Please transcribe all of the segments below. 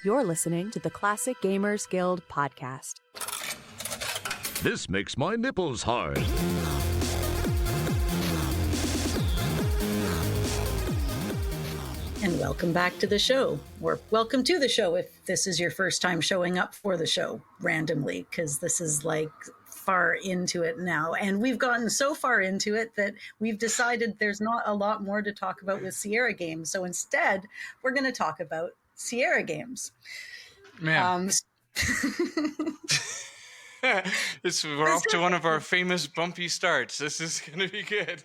You're listening to the Classic Gamers Guild podcast. This makes my nipples hard. And welcome back to the show, or welcome to the show if this is your first time showing up for the show randomly, because this is like far into it now. And we've gotten so far into it that we've decided there's not a lot more to talk about with Sierra games. So instead, we're going to talk about Sierra games. Man. We're off to one of our famous bumpy starts. This is going to be good.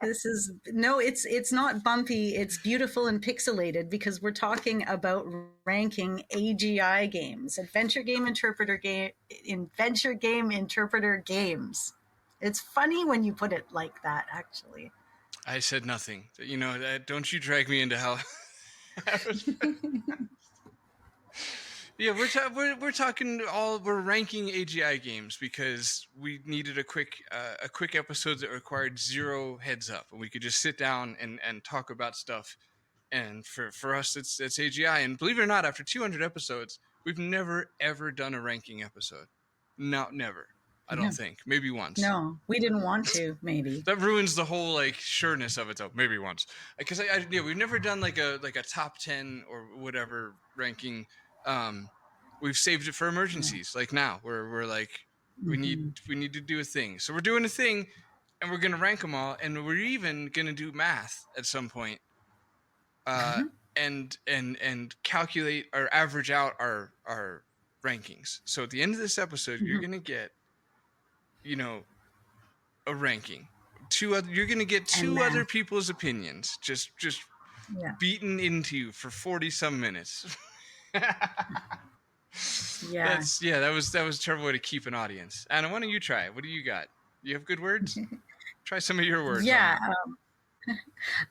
It's not bumpy. It's beautiful and pixelated because we're talking about ranking AGI games, adventure game interpreter games. It's funny when you put it like that, actually. I said nothing. You know, don't you drag me into hell. Yeah, we're talking we're ranking AGI games because we needed a quick episode that required zero heads up, and we could just sit down and talk about stuff. And for us, it's AGI. And believe it or not, after 200 episodes, we've never ever done a ranking episode. No, never. I don't think. Maybe once. No, we didn't want to. Maybe that ruins the whole sureness of it, though. Maybe once, because we've never done like a top 10 or whatever ranking. We've saved it for emergencies. Like now, we're like, we need to do a thing. So we're doing a thing, and we're gonna rank them all, and we're even gonna do math at some point, and calculate or average out our rankings. So at the end of this episode, you're gonna get, a ranking. You're gonna get two other people's opinions, just beaten into you for 40 some minutes. That was a terrible way to keep an audience. Anna, why don't you try it? What do you got? You have good words? Try some of your words. Yeah,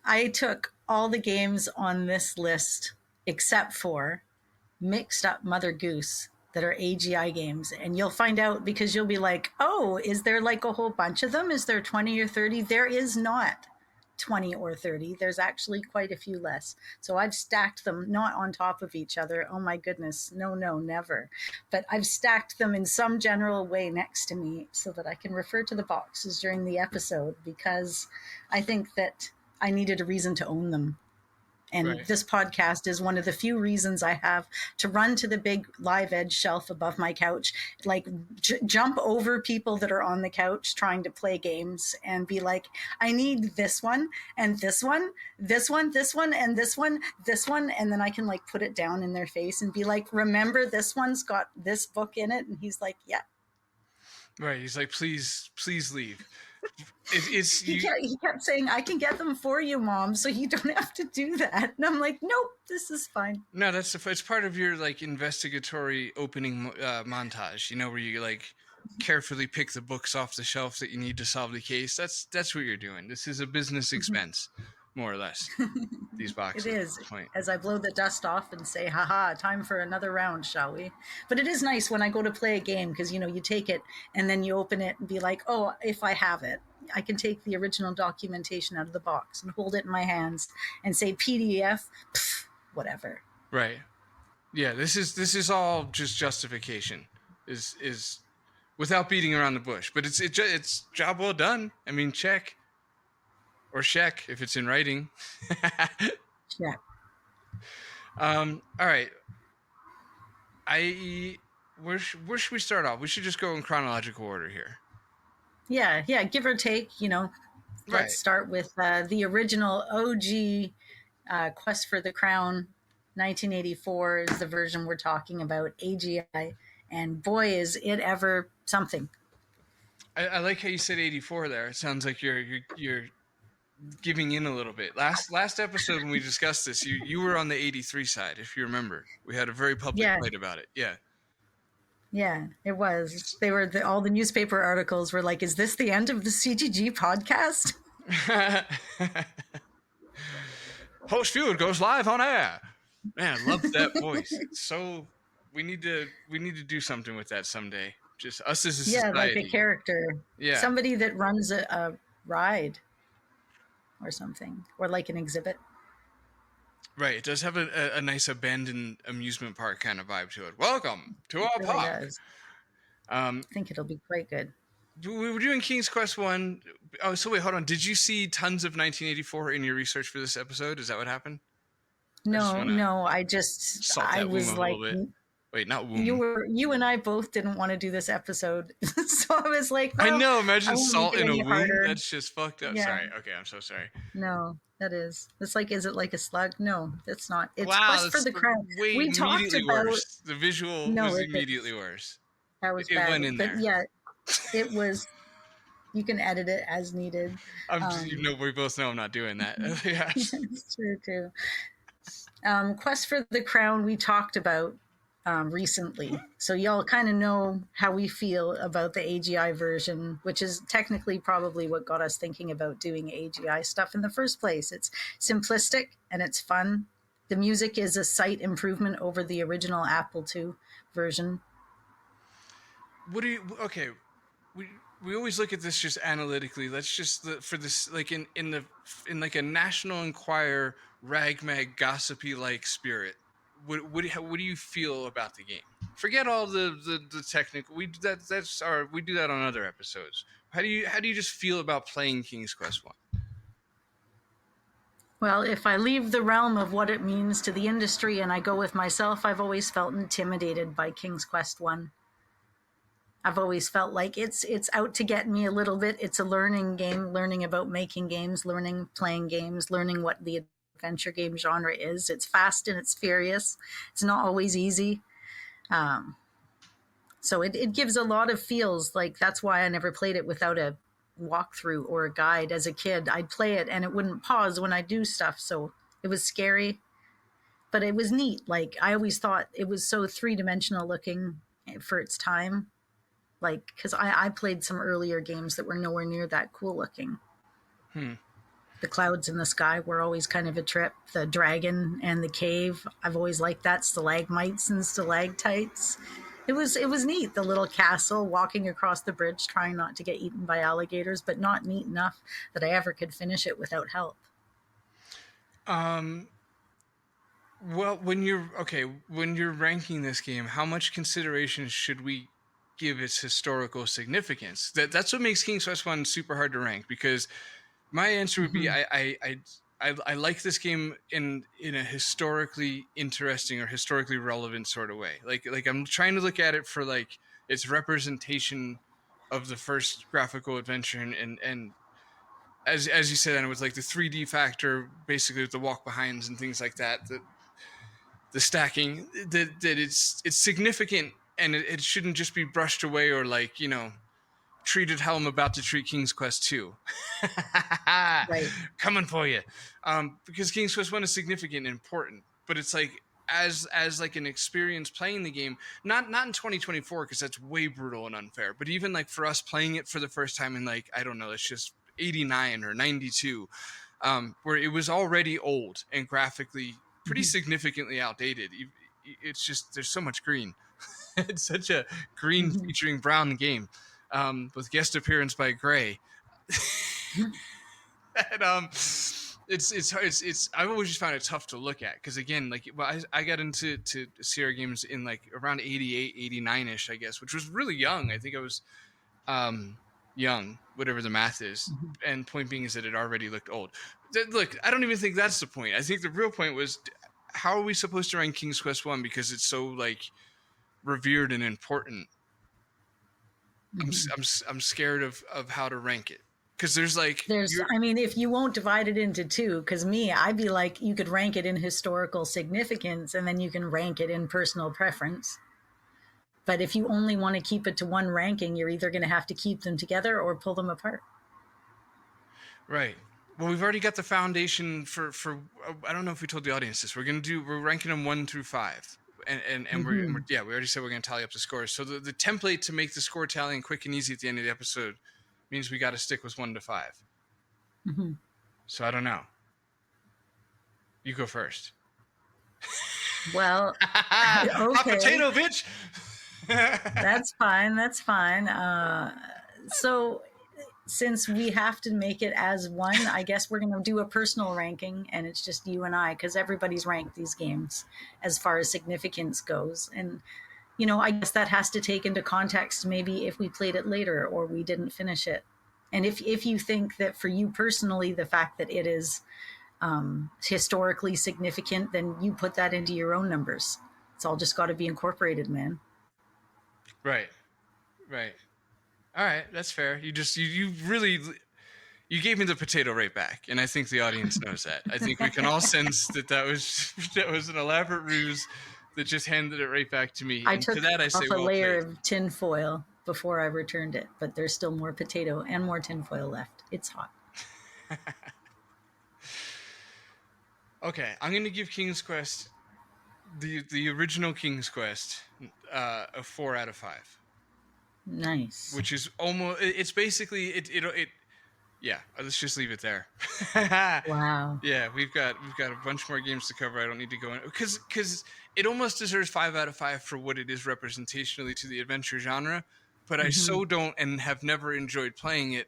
I took all the games on this list except for Mixed Up Mother Goose that are AGI games, and you'll find out because you'll be like, oh, is there like a whole bunch of them? Is there 20 or 30? There is not 20 or 30. There's actually quite a few less. So I've stacked them not on top of each other. Oh my goodness. No, never. But I've stacked them in some general way next to me so that I can refer to the boxes during the episode because I think that I needed a reason to own them. And This podcast is one of the few reasons I have to run to the big Live Edge shelf above my couch, like jump over people that are on the couch trying to play games and be like, I need this one and this one, this one, this one, and this one, this one. And then I can like put it down in their face and be like, remember this one's got this book in it. And he's like, yeah. Right. He's like, please leave. He kept saying, I can get them for you, Mom, so you don't have to do that. And I'm like, nope, this is fine. No, it's part of your like investigatory opening montage, where you like carefully pick the books off the shelf that you need to solve the case. That's what you're doing. This is a business expense, more or less. These boxes. It is. As I blow the dust off and say, haha, time for another round, shall we? But it is nice when I go to play a game because, you take it and then you open it and be like, oh, if I have it, I can take the original documentation out of the box and hold it in my hands and say PDF, whatever. Right. Yeah, this is all just justification. Is without beating around the bush, but it's job well done. I mean, check. Or Shek, if it's in writing. Yeah. All right. Where should we start off? We should just go in chronological order here. Yeah, give or take, Let's start with the original OG Quest for the Crown, 1984 is the version we're talking about, AGI. And boy, is it ever something. I like how you said 84 there. It sounds like you're giving in a little bit. Last episode when we discussed this, you were on the 83 side, if you remember. We had a very public fight about it. Yeah, it was. They were all the newspaper articles were like, is this the end of the CGG podcast? Host Feud goes live on air. Man, I love that voice. So we need to do something with that someday. Just us as a society. Yeah, like a character. Yeah. Somebody that runs a ride or something, or like an exhibit. Right. It does have a nice abandoned amusement park kind of vibe to it. Welcome to our It really park. does. I think it'll be quite good. We were doing King's Quest 1. Oh, so wait, hold on. Did you see tons of 1984 in your research for this episode? Is that what happened? No, Salt I that was womb a like, little bit. Wait, not womb. you and I both didn't want to do this episode. So I was like, I well, know, I imagine won't salt make it in a any womb. harder. That's just fucked up. Yeah. Sorry. Okay, I'm so sorry. No, that is. It's like, is it like a slug? No, it's not. It's Wow, Quest for that's the Crown. way We talked immediately about worse. The visual No, was it- immediately worse. that was It bad. went in but there. yeah, it was. You can edit it as needed. We both know I'm not doing that. Yeah. It's true too. Quest for the Crown we talked about recently, so y'all kind of know how we feel about the AGI version, which is technically probably what got us thinking about doing AGI stuff in the first place. It's simplistic and it's fun. The music is a slight improvement over the original Apple II version. Okay, we always look at this just analytically. Let's just for this, like in like a National Enquirer ragmag gossipy like spirit. What do you feel about the game? Forget all the technical. We do that on other episodes. How do you just feel about playing King's Quest 1? Well, if I leave the realm of what it means to the industry and I go with myself, I've always felt intimidated by King's Quest 1. I've always felt like it's out to get me a little bit. It's a learning game, learning about making games, learning playing games, learning what the adventure game genre is. It's fast and it's furious. It's not always easy. So it gives a lot of feels. Like, that's why I never played it without a walkthrough or a guide. As a kid, I'd play it and it wouldn't pause when I do stuff. So it was scary, but it was neat. Like, I always thought it was so three-dimensional looking for its time. Like, because I played some earlier games that were nowhere near that cool looking. The clouds in the sky were always kind of a trip. The dragon and the cave, I've always liked that. Stalagmites and stalactites. It was neat. The little castle, walking across the bridge, trying not to get eaten by alligators, but not neat enough that I ever could finish it without help. Well, when you're ranking this game, how much consideration should we give its historical significance? That's what makes King's Quest 1 super hard to rank, because my answer would be I like this game in a historically interesting or historically relevant sort of way. Like I'm trying to look at it for like its representation of the first graphical adventure, and as you said, and with like the 3D factor, basically with the walk behinds and things like that, the stacking, that it's significant, and it shouldn't just be brushed away or like, treated how I'm about to treat King's Quest 2. Right. Coming for you. Because King's Quest 1 is significant and important, but it's like as like an experience playing the game, not in 2024, because that's way brutal and unfair, but even like for us playing it for the first time in like, I don't know, it's just 89 or 92, where it was already old and graphically pretty significantly outdated. It's just, there's so much green. It's such a green featuring brown game, with guest appearance by Gray. And, it's I've always just found it tough to look at, because again, like, I got into Sierra games in like around 88, 89ish, I guess, which was really young. I think I was young, whatever the math is. And point being is that it already looked old. Look, I don't even think that's the point. I think the real point was, how are we supposed to rank King's Quest 1 because it's so like revered and important? I'm scared of how to rank it, because I mean, if you won't divide it into two, because I'd be like, you could rank it in historical significance and then you can rank it in personal preference. But if you only want to keep it to one ranking, you're either going to have to keep them together or pull them apart. Right. Well, we've already got the foundation for I don't know if we told the audience this. We're ranking them 1 through 5. And we already said we're going to tally up the scores. So the template to make the score tallying quick and easy at the end of the episode means we got to stick with 1 to 5. So I don't know. You go first. Well, okay. Hot potato, bitch. That's fine. So since we have to make it as one, I guess we're going to do a personal ranking, and it's just you and I, because everybody's ranked these games as far as significance goes. And, you know, I guess that has to take into context maybe if we played it later or we didn't finish it. And if you think that for you personally, the fact that it is historically significant, then you put that into your own numbers. It's all just got to be incorporated, man. Right. All right, that's fair. You really gave me the potato right back, and I think the audience knows that. I think we can all sense that was an elaborate ruse that just handed it right back to me. I and took to that I off say, a well layer played. of tin foil before I returned it, but there's still more potato and more tin foil left. It's hot. Okay, I'm going to give King's Quest, the original King's Quest, a 4 out of 5. Nice. Which is almost, it's basically, yeah, let's just leave it there. Wow. Yeah, we've got a bunch more games to cover. I don't need to go in, because it almost deserves 5 out of 5 for what it is representationally to the adventure genre, but I so don't and have never enjoyed playing it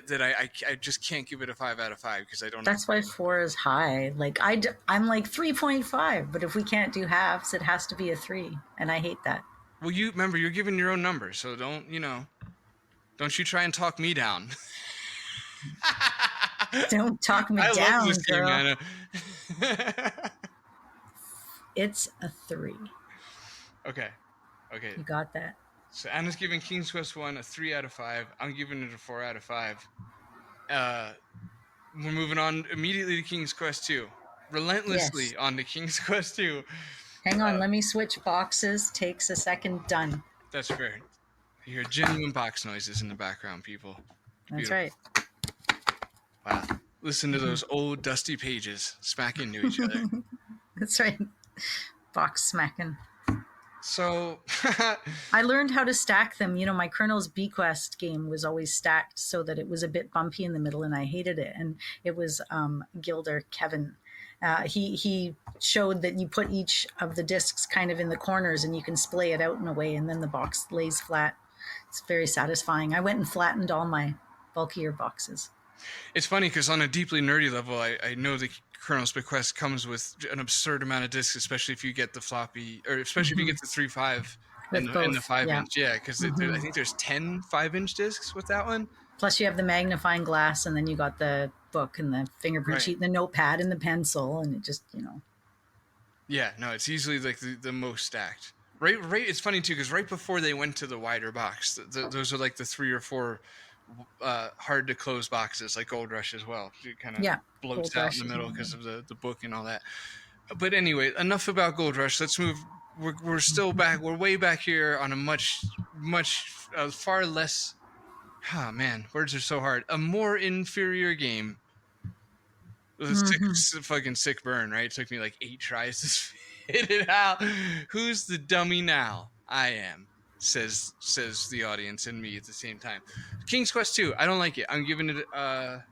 that I just can't give it a 5 out of 5 because I don't. That's why 4 is high. Like I'm like 3.5, but if we can't do halves, it has to be a 3, and I hate that. Well, you remember you're giving your own number, so don't you try and talk me down. Don't talk me down, love this girl. game, Anna. It's a 3. Okay. You got that. So Anna's giving King's Quest 1 a 3 out of 5. I'm giving it a 4 out of 5. We're moving on immediately to King's Quest 2. Relentlessly on to King's Quest 2. Hang on, let me switch boxes. Takes a second. Done. That's fair. You hear genuine box noises in the background, people. That's Beautiful. right. Wow. Listen to those old dusty pages smack into each other. That's right. Box smacking. So I learned how to stack them. You know, my Colonel's Bequest game was always stacked so that it was a bit bumpy in the middle, and I hated it. And it was Gilder Kevin. He showed that you put each of the discs kind of in the corners and you can splay it out in a way, and then the box lays flat. It's very satisfying. I went and flattened all my bulkier boxes. It's funny because on a deeply nerdy level, I know the Colonel's Bequest comes with an absurd amount of discs, especially if you get the floppy, or especially if you get the 3.5 and the 5-inch. Yeah, because I think there's 10 5-inch discs with that one. Plus you have the magnifying glass, and then you got the book and the fingerprint sheet and the notepad and the pencil, and it just, you know. Yeah, no, it's easily like the most stacked. Right. It's funny too because right before they went to the wider box, those are like the 3 or 4 hard to close boxes, like Gold Rush as well. It kind of bloats out in the middle because of the book and all that. But anyway, enough about Gold Rush. Let's move. We're still back. We're way back here on a much far less. Ah, man, words are so hard. A more inferior game. It was a fucking sick burn, right? It took me like 8 tries to spit it out. Who's the dummy now? I am, says the audience and me at the same time. King's Quest 2, I don't like it. I'm giving it a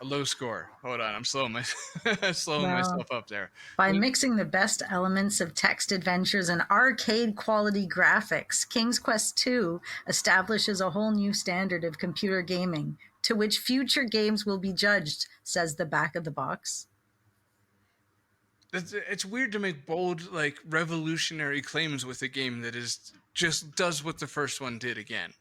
low score. Hold on, I'm slowing myself up there. By mixing the best elements of text adventures and arcade quality graphics, King's Quest 2 establishes a whole new standard of computer gaming, to which future games will be judged, says the back of the box. It's weird to make bold, like, revolutionary claims with a game that is just does what the first one did again.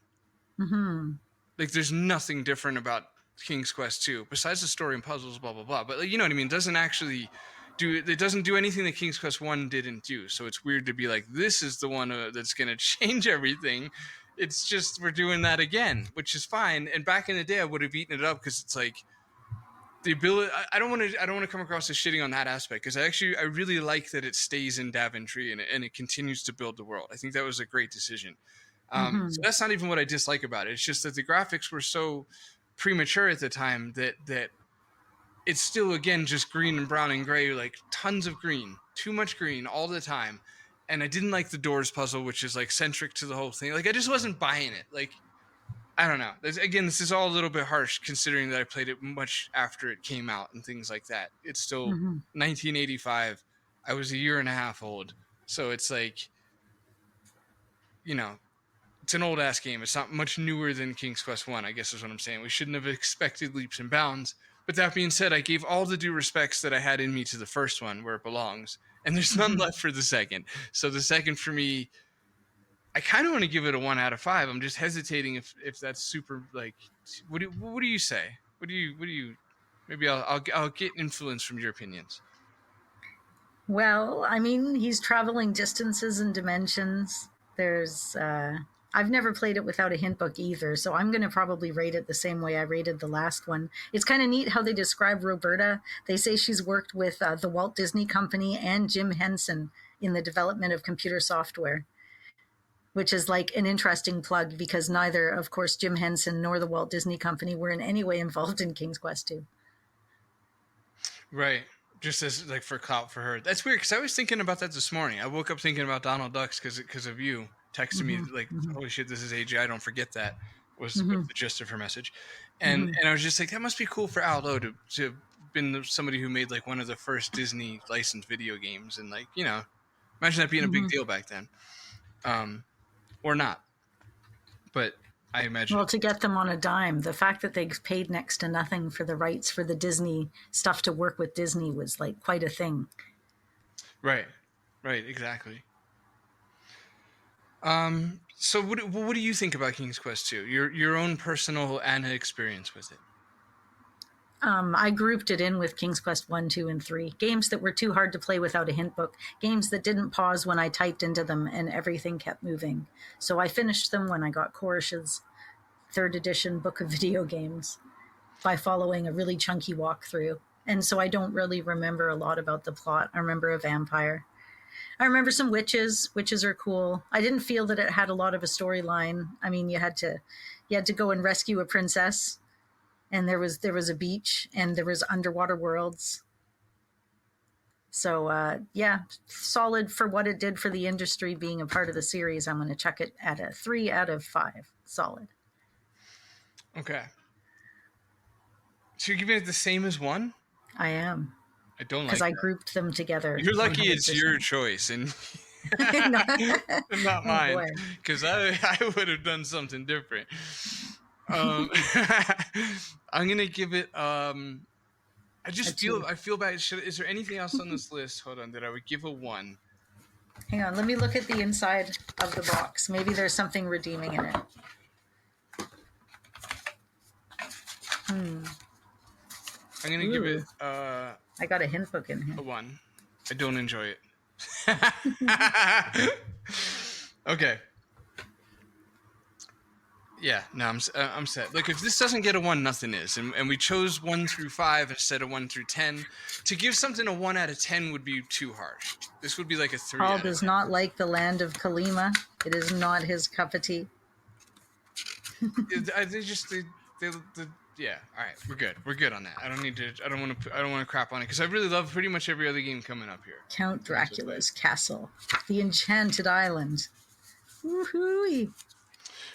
Like, there's nothing different about King's Quest 2 besides the story and puzzles, blah blah blah. But like, you know what I mean? It doesn't do anything that King's Quest 1 didn't do. So it's weird to be like, this is the one that's going to change everything. It's just we're doing that again, which is fine. And back in the day, I would have eaten it up because it's like the ability. I don't want to come across as shitting on that aspect because I really like that it stays in Daventry and it continues to build the world. I think that was a great decision. So that's not even what I dislike about it. It's just that the graphics were so premature at the time that it's still, again, just green and brown and gray, like tons of green, too much green all the time. And I didn't like the doors puzzle, which is like centric to the whole thing. Like, I just wasn't buying it. Like, I don't know. This is all a little bit harsh considering that I played it much after it came out and things like that. It's still 1985. I was a year and a half old. So it's like, you know, it's an old ass game. It's not much newer than King's Quest 1, I guess is what I'm saying. We shouldn't have expected leaps and bounds. But that being said, I gave all the due respects that I had in me to the first one where it belongs. And there's none left for the second. So the second for me, I kind of want to give it a 1 out of 5. I'm just hesitating if that's super, like, what do you say? What do you maybe I'll get influence from your opinions. Well, I mean, he's traveling distances and dimensions. There's, I've never played it without a hint book either, so I'm going to probably rate it the same way I rated the last one. It's kind of neat how they describe Roberta. They say she's worked with the Walt Disney Company and Jim Henson in the development of computer software, which is like an interesting plug because neither, of course, Jim Henson nor the Walt Disney Company were in any way involved in King's Quest 2. Right. Just as like for clout for her. That's weird because I was thinking about that this morning. I woke up thinking about Donald Ducks because of you texting me like, holy shit, this is AGI. Don't forget that was the gist of her message. And I was just like, that must be cool for Al Lowe to have been somebody who made like one of the first Disney licensed video games. And like, you know, imagine that being a big deal back then. Or not. But I imagine. Well, to get them on a dime, the fact that they paid next to nothing for the rights for the Disney stuff to work with Disney was like quite a thing. Right, exactly. So what do you think about King's Quest 2? Your own personal Anna experience with it? I grouped it in with King's Quest 1, 2, and 3. Games that were too hard to play without a hint book. Games that didn't pause when I typed into them and everything kept moving. So I finished them when I got Korish's 3rd edition book of video games by following a really chunky walkthrough. And so I don't really remember a lot about the plot. I remember a vampire. I remember some witches. Witches are cool. I didn't feel that it had a lot of a storyline. I mean, you had to go and rescue a princess. And there was a beach, and there was underwater worlds. So, yeah, solid for what it did for the industry being a part of the series. I'm going to chuck it at a 3 out of 5. Solid. Okay. So you're giving it the same as 1? I am. I don't like because I grouped them together. You're lucky 100%. It's your choice and not mine. Because I would have done something different. I'm gonna give it. I feel bad. Is there anything else on this list? Hold on, that I would give a 1? Hang on, let me look at the inside of the box. Maybe there's something redeeming in it. I'm gonna give it. I got a hint book in here. A 1. I don't enjoy it. Okay. Yeah, no, I'm set. Like, if this doesn't get a 1, nothing is. And we chose 1 through 5 instead of 1 through 10. To give something a 1 out of 10 would be too harsh. This would be like a 3. Paul does not like the land of Kalima. It is not his cup of tea. Yeah. All right, we're good. We're good on that. I don't want to crap on it because I really love pretty much every other game coming up here. Count Dracula's Castle, the Enchanted Island. Woohoo!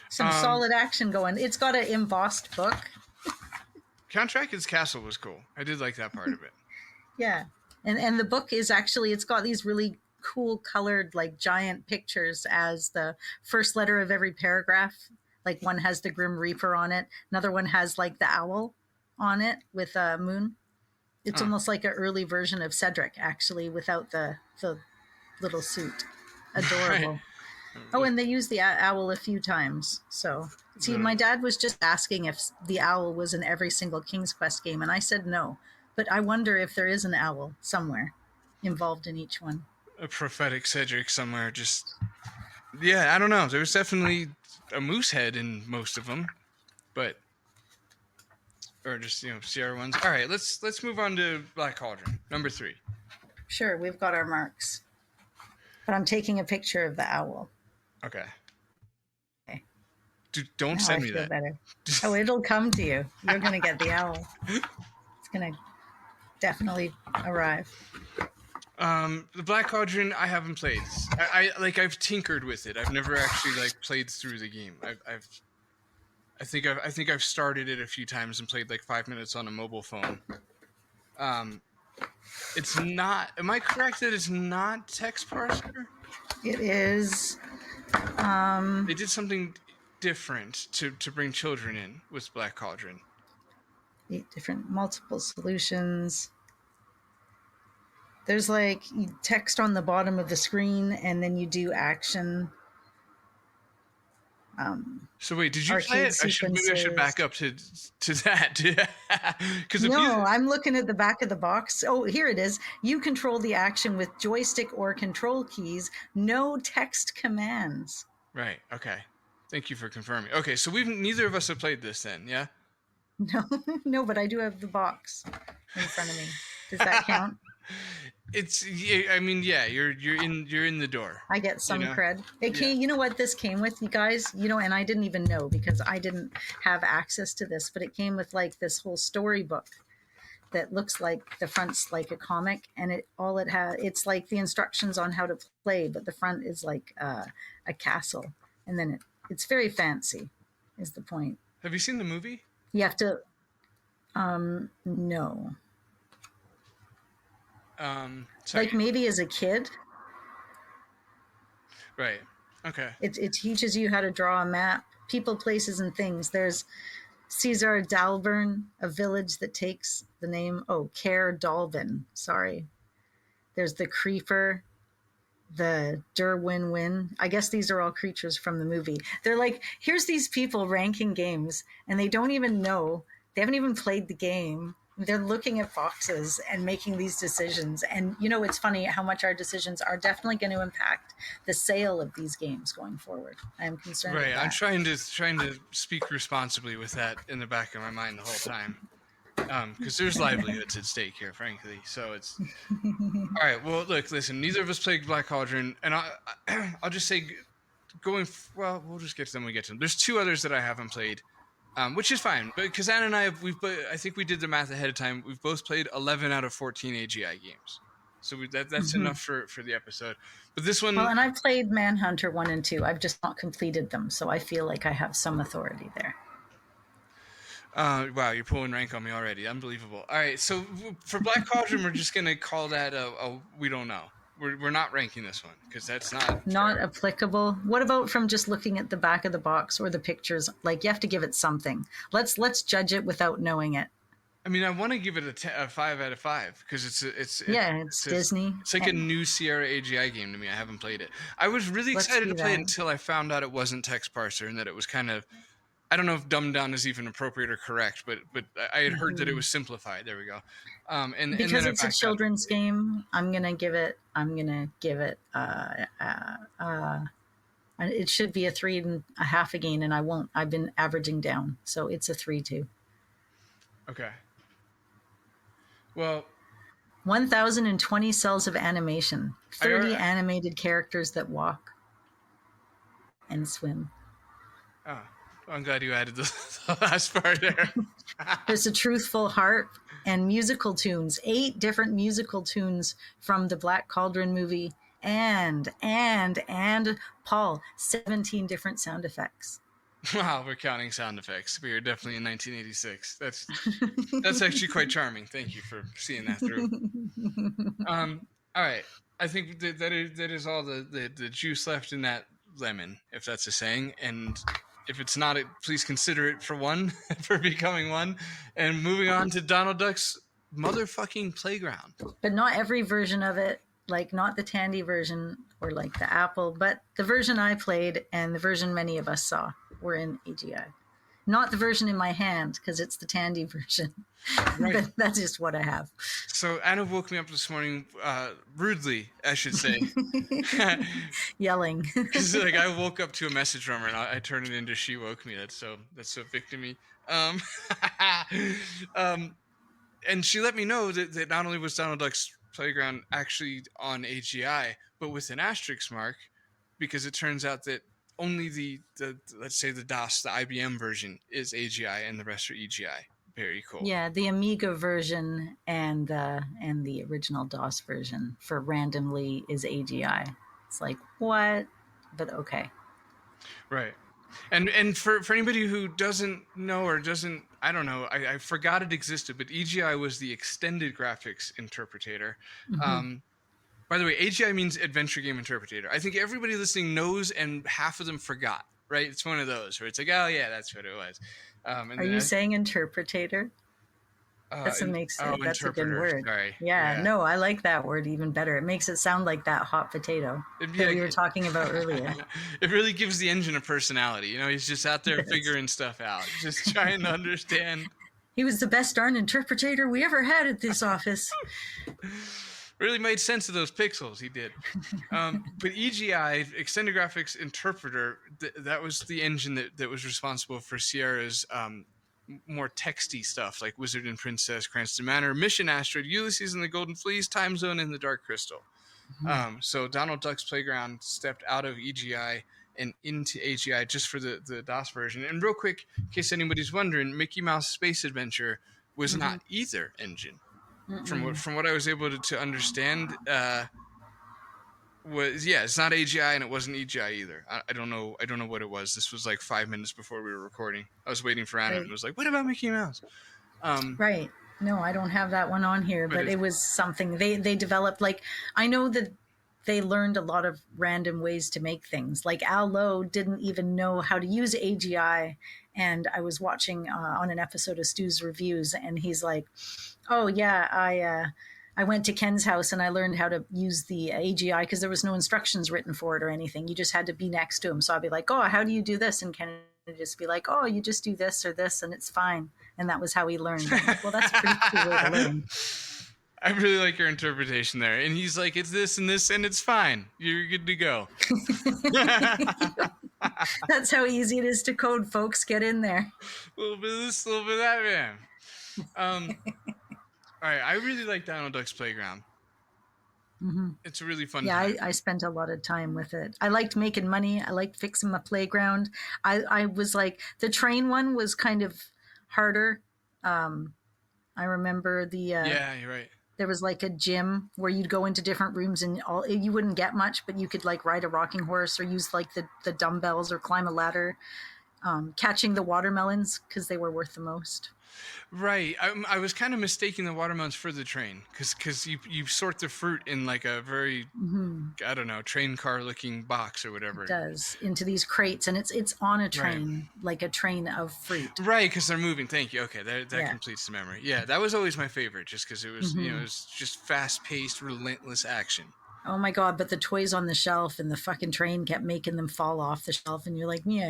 Some solid action going. It's got an embossed book. Count Dracula's Castle was cool. I did like that part of it. Yeah. And the book is actually, it's got these really cool colored, like giant pictures as the first letter of every paragraph. Like one has the Grim Reaper on it. Another one has like the owl on it with a moon. It's almost like an early version of Cedric, actually, without the little suit. Adorable. Right. Oh, and they use the owl a few times. So, see, my dad was just asking if the owl was in every single King's Quest game, and I said no. But I wonder if there is an owl somewhere involved in each one. A prophetic Cedric somewhere, just... Yeah, I don't know. There was definitely a moose head in most of them, but... Or just, Sierra ones. All right, let's move on to Black Cauldron, number 3. Sure, we've got our marks. But I'm taking a picture of the owl. Okay. Dude, don't send me that. Better. Oh, it'll come to you. You're going to get the owl. It's going to definitely arrive. The Black Cauldron, I haven't played. I've tinkered with it. I've never actually played through the game. I think I've started it a few times and played 5 minutes on a mobile phone. It's not. Am I correct that it's not text parser? It is. They did something different to bring children in with Black Cauldron? 8 different multiple solutions. There's like text on the bottom of the screen, and then you do action. So wait, did you play it? Maybe I should back up to that. Because I'm looking at the back of the box. Oh, here it is. You control the action with joystick or control keys. No text commands. Right. Okay. Thank you for confirming. Okay, so neither of us have played this then, yeah? No, but I do have the box in front of me. Does that count? I mean, yeah, you're in the door. I get some cred. You know what this came with, you guys? And I didn't even know because I didn't have access to this, but it came with like this whole storybook that looks like the front's like a comic, and it's like the instructions on how to play, but the front is like a castle, and then it's very fancy, is the point. Have you seen the movie? You have to, no. Sorry. Like maybe as a kid. Right. Okay. It teaches you how to draw a map, people, places, and things. There's Caesar Dalvern, a village that takes the name, Cair Dalvin. Sorry. There's the Creeper, the Derwin. I guess these are all creatures from the movie. They're like, here's these people ranking games, and they don't even know. They haven't even played the game. They're looking at boxes and making these decisions. And, it's funny how much our decisions are definitely going to impact the sale of these games going forward. I'm concerned. Right. With that. I'm trying to speak responsibly with that in the back of my mind the whole time. Because there's livelihoods at stake here, frankly. So it's all right. Well, listen. Neither of us played Black Cauldron, and I'll just say, we'll just get to them when we get to them. There's 2 others that I haven't played, which is fine. But because Anna and I I think we did the math ahead of time. We've both played 11 out of 14 AGI games, so that's enough for the episode. But this one, and I've played Manhunter 1 and 2. I've just not completed them, so I feel like I have some authority there. Wow, you're pulling rank on me already. Unbelievable. All right, so for Black Cauldron, we're just going to call that we don't know. We're not ranking this one because that's not applicable. What about from just looking at the back of the box or the pictures? Like, you have to give it something. Let's judge it without knowing it. I mean, I want to give it a 5 out of 5 because it's Disney. It's like a new Sierra AGI game to me. I haven't played it. I was really excited to play it until I found out it wasn't text parser and that it was kind of, I don't know if dumbed down is even appropriate or correct, but I had heard that it was simplified. There we go. Because it's a children's game, I'm gonna give it. It should be a 3.5 again, and I won't. I've been averaging down, so it's a 3.2. Okay. Well, 1,020 cells of animation, 30 animated characters that walk and swim. Oh. I'm glad you added the last part there. There's a truthful heart and musical tunes, 8 different musical tunes from the Black Cauldron movie, and Paul, 17 different sound effects. Wow, we're counting sound effects. We are definitely in 1986. That's actually quite charming. Thank you for seeing that through. All right, I think that is all the juice left in that lemon, if that's a saying, and. If it's not, please consider it for becoming one. And moving on to Donald Duck's motherfucking Playground. But not every version of it, like not the Tandy version or like the Apple, but the version I played and the version many of us saw were in AGI. Not the version in my hand, because it's the Tandy version. Right. But that's just what I have. So Anna woke me up this morning, rudely, I should say. Yelling. Because I woke up to a message from her, and I turned it into "She Woke Me." That's so victim-y. And she let me know that not only was Donald Duck's Playground actually on AGI, but with an asterisk mark, because it turns out that only the let's say the DOS, the IBM version is AGI, and the rest are EGI. Very cool. Yeah, the Amiga version and the original DOS version for randomly is AGI. It's like, what? But okay. Right. And for anybody who doesn't know or doesn't, I don't know, I forgot it existed, but EGI was the extended graphics interpreter. Mm-hmm. By the way, AGI means Adventure Game Interpreter. I think everybody listening knows, and half of them forgot, right? It's one of those where it's like, oh yeah, that's what it was. And Are then you saying interpretator? That's what makes it. That's a good interpreter. word. Sorry. Yeah, no, I like that word even better. It makes it sound like that hot potato that we were talking about earlier. It really gives the engine a personality. You know, he's just out there figuring stuff out, just trying to understand. He was the best darn interpreter we ever had at this office. Really made sense of those pixels. He did. But EGI, Extended Graphics Interpreter, that was the engine that was responsible for Sierra's more texty stuff like Wizard and Princess, Cranston Manor, Mission Asteroid, Ulysses and the Golden Fleece, Time Zone, and the Dark Crystal. So Donald Duck's Playground stepped out of EGI and into AGI just for the DOS version. And real quick, in case anybody's wondering, Mickey Mouse Space Adventure was not either engine. From what I was able to understand, it's not AGI and it wasn't EGI either. I don't know what it was. This was like 5 minutes before we were recording. I was waiting for Anna and was like, what about Mickey Mouse? Right. No, I don't have that one on here, but it was something they developed. Like, I know that they learned a lot of random ways to make things. Like Al Lowe didn't even know how to use AGI. And I was watching on an episode of Stu's Reviews, and he's like, oh yeah, I went to Ken's house and I learned how to use the AGI because there was no instructions written for it or anything. You just had to be next to him. So I'd be like, oh, how do you do this? And Ken would just be like, oh, you just do this or this and it's fine. And that was how he learned. Like, well, that's a pretty cool way to learn. I really like your interpretation there. And he's like, it's this and this and it's fine. You're good to go. That's how easy it is to code, folks. Get in there. A little bit of this, a little bit of that, man. All right, I really like Donald Duck's Playground. It's a really fun time. I spent a lot of time with it. I liked making money. I liked fixing my playground. I was like, the train one was kind of harder. I remember yeah, you're right. There was like a gym where you'd go into different rooms and you wouldn't get much, but you could like ride a rocking horse or use like the dumbbells or climb a ladder, catching the watermelons because they were worth the most. Right. I was kind of mistaking the watermelons for the train because you sort the fruit in like a very, I don't know, train car looking box or whatever. It does, into these crates, and it's on a train, like a train of fruit. Right, because they're moving. Thank you. Okay, that completes the memory. Yeah, that was always my favorite just because it was, it was just fast-paced, relentless action. Oh my God, but the toys on the shelf and the fucking train kept making them fall off the shelf, and you're like, yeah,